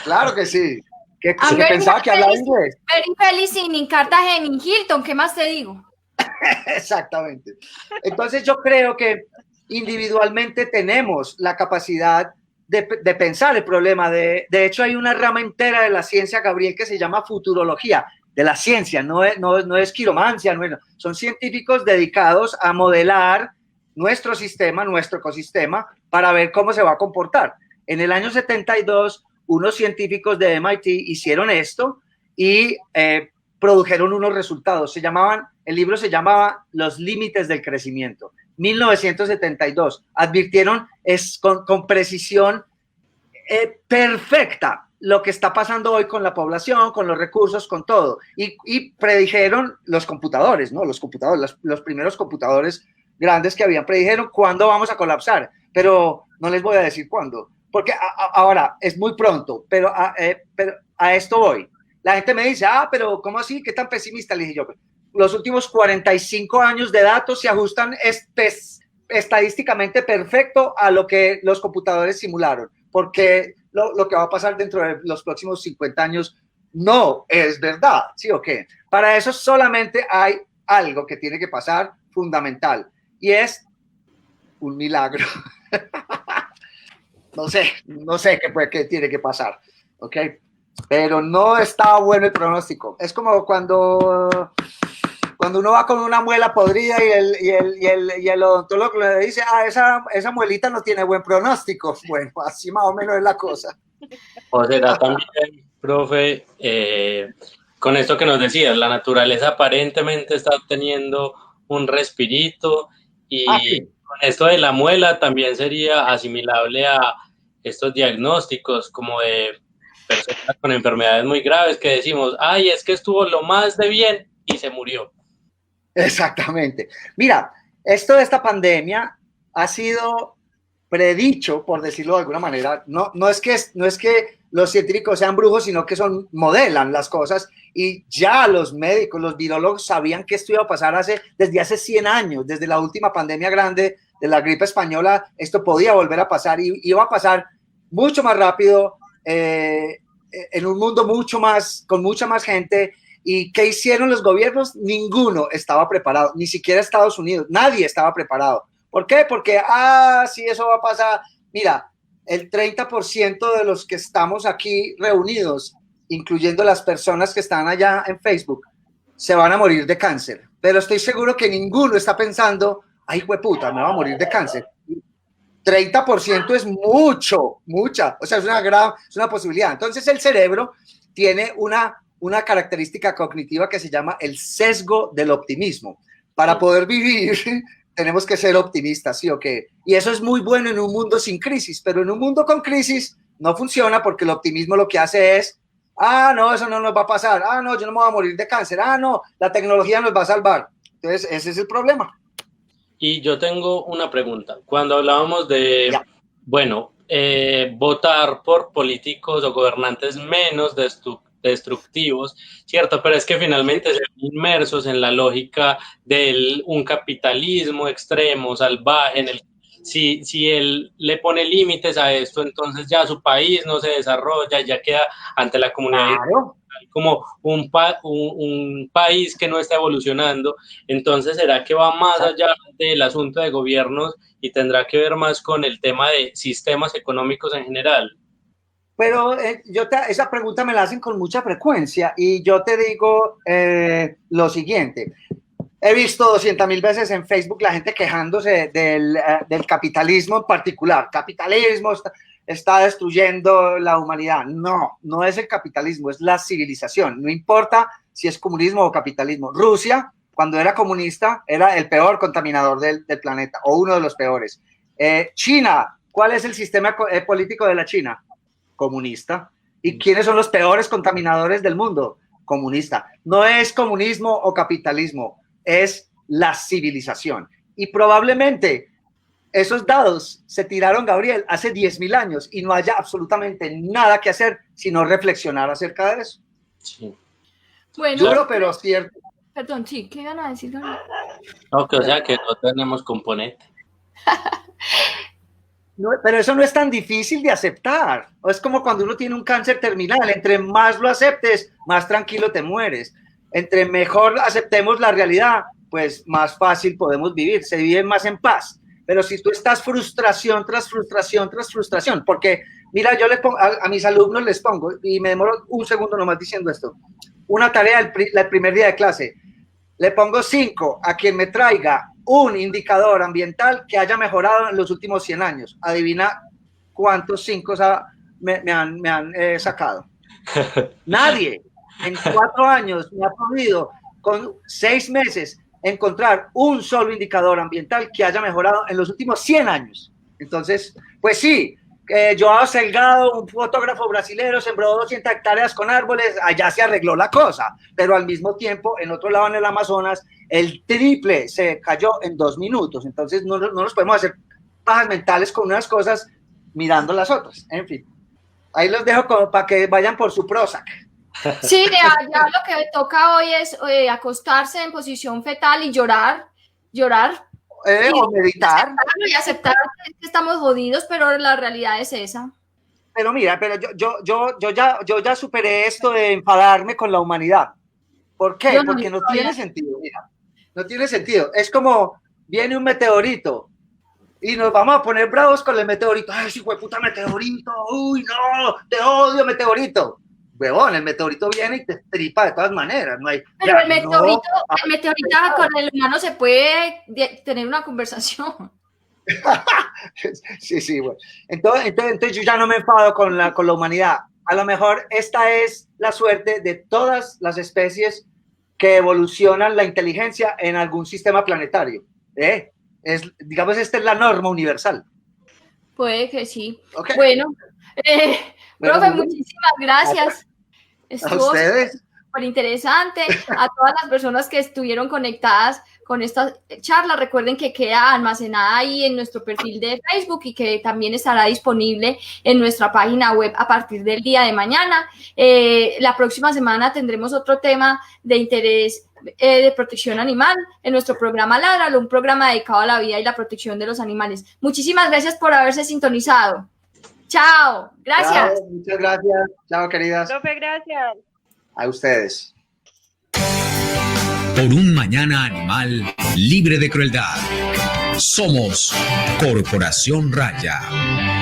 Claro que sí. Que pensaba que hablaba inglés. Very Felicity en Cartagena, en Hilton, ¿qué más te digo? Exactamente. Entonces yo creo que individualmente tenemos la capacidad de pensar el problema. De hecho, hay una rama entera de la ciencia, Gabriel, que se llama futurología, de la ciencia, no es quiromancia, son científicos dedicados a modelar nuestro sistema, nuestro ecosistema, para ver cómo se va a comportar. En el año 72, unos científicos de MIT hicieron esto y produjeron unos resultados. El libro se llamaba Los límites del crecimiento. 1972. Advirtieron con precisión perfecta lo que está pasando hoy con la población, con los recursos, con todo. Y predijeron los computadores, ¿no? Los primeros computadores grandes que habían, predijeron cuándo vamos a colapsar. Pero no les voy a decir cuándo, porque ahora es muy pronto, pero a esto voy. La gente me dice, pero ¿cómo así? ¿Qué tan pesimista? Le dije yo, los últimos 45 años de datos se ajustan estadísticamente perfecto a lo que los computadores simularon, porque lo que va a pasar dentro de los próximos 50 años no es verdad, ¿sí o qué? Para eso solamente hay algo que tiene que pasar fundamental, y es un milagro. No sé qué tiene que pasar, ¿ok? Pero no está bueno el pronóstico. Es como cuando uno va con una muela podrida y el odontólogo le dice, esa muelita no tiene buen pronóstico. Bueno, así más o menos es la cosa. O será también, profe, con esto que nos decías, la naturaleza aparentemente está teniendo un respirito y sí. Con esto de la muela también sería asimilable a estos diagnósticos como de personas con enfermedades muy graves que decimos, es que estuvo lo más de bien y se murió. Exactamente. Mira, esto de esta pandemia ha sido predicho, por decirlo de alguna manera. No es que los científicos sean brujos, sino que modelan las cosas, y ya los médicos, los virólogos sabían que esto iba a pasar desde hace 100 años, desde la última pandemia grande de la gripe española. Esto podía volver a pasar y iba a pasar mucho más rápido, en un mundo con mucha más gente. ¿Y qué hicieron los gobiernos? Ninguno estaba preparado, ni siquiera Estados Unidos, nadie estaba preparado. ¿Por qué? Porque, sí, eso va a pasar. Mira, el 30% de los que estamos aquí reunidos, incluyendo las personas que están allá en Facebook, se van a morir de cáncer. Pero estoy seguro que ninguno está pensando, ay, hueputa, me va a morir de cáncer. 30% es mucha. O sea, es una posibilidad. Entonces, el cerebro tiene una característica cognitiva que se llama el sesgo del optimismo. Para poder vivir, tenemos que ser optimistas, ¿sí o qué? Y eso es muy bueno en un mundo sin crisis, pero en un mundo con crisis no funciona porque el optimismo lo que hace es, no, eso no nos va a pasar, no, yo no me voy a morir de cáncer, no, la tecnología nos va a salvar. Entonces, ese es el problema. Y yo tengo una pregunta. Cuando hablábamos de, votar por políticos o gobernantes menos destructivos, ¿cierto? Pero es que finalmente se ven inmersos en la lógica de un capitalismo extremo, salvaje, en el si él le pone límites a esto, entonces ya su país no se desarrolla, ya queda ante la comunidad como un país que no está evolucionando. Entonces, ¿será que va más allá del asunto de gobiernos y tendrá que ver más con el tema de sistemas económicos en general? Pero esa pregunta me la hacen con mucha frecuencia y yo te digo lo siguiente. He visto 200.000 veces en Facebook la gente quejándose del capitalismo en particular. Capitalismo está destruyendo la humanidad. No es el capitalismo, es la civilización. No importa si es comunismo o capitalismo. Rusia, cuando era comunista, era el peor contaminador del planeta, o uno de los peores. China, ¿cuál es el sistema político de la China? Comunista. ¿Y quiénes son los peores contaminadores del mundo? Comunista. No es comunismo o capitalismo, es la civilización. Y probablemente esos dados se tiraron, Gabriel, hace 10.000 años y no haya absolutamente nada que hacer sino reflexionar acerca de eso. Sí. Bueno, duro, pero cierto. Perdón, sí, ¿qué iban a decir, Gabriel? Okay, o sea que no tenemos componente. No, pero eso no es tan difícil de aceptar. Es como cuando uno tiene un cáncer terminal. Entre más lo aceptes, más tranquilo te mueres. Entre mejor aceptemos la realidad, pues más fácil podemos vivir. Se vive más en paz. Pero si tú estás frustración tras frustración tras frustración, porque mira, yo le pongo, a mis alumnos les pongo, y me demoro un segundo nomás diciendo esto, una tarea el primer día de clase, le pongo 5 a quien me traiga un indicador ambiental que haya mejorado en los últimos 100 años. Adivina cuántos 5 me han sacado. Nadie en 4 años me ha podido, con 6 meses, encontrar un solo indicador ambiental que haya mejorado en los últimos 100 años. Entonces, pues sí, Joao Salgado, un fotógrafo brasilero, sembró 200 hectáreas con árboles, allá se arregló la cosa, pero al mismo tiempo, en otro lado en el Amazonas, el triple se cayó en 2 minutos. Entonces, no nos podemos hacer pajas mentales con unas cosas mirando las otras. En fin, ahí los dejo como para que vayan por su Prozac. Sí, ya lo que me toca hoy es acostarse en posición fetal y llorar. O meditar. Y aceptar que estamos jodidos, pero la realidad es esa. Pero mira, yo ya superé esto de enfadarme con la humanidad. ¿Por qué? Porque no tiene sentido, mira. No tiene sentido. Es como viene un meteorito y nos vamos a poner bravos con el meteorito. ¡Ay, sí, hueputa meteorito! ¡Uy, no! ¡Te odio, meteorito! Huevón, el meteorito viene y te tripa de todas maneras. No hay, pero el meteorito con el humano se puede tener una conversación. Sí, bueno. Entonces yo ya no me enfado con la humanidad. A lo mejor esta es la suerte de todas las especies que evolucionan la inteligencia en algún sistema planetario. Digamos, esta es la norma universal. Puede que sí. Okay. Bueno, profe, muchísimas gracias. Estuvo a ustedes. Súper interesante. A todas las personas que estuvieron conectadas con esta charla, recuerden que queda almacenada ahí en nuestro perfil de Facebook y que también estará disponible en nuestra página web a partir del día de mañana. La próxima semana tendremos otro tema de interés de protección animal en nuestro programa Ládralo, un programa dedicado a la vida y la protección de los animales. Muchísimas gracias por haberse sintonizado. Chao, gracias. Chao, muchas gracias. Chao, queridas. Profe, gracias. A ustedes. Por un mañana animal libre de crueldad. Somos Corporación Raya.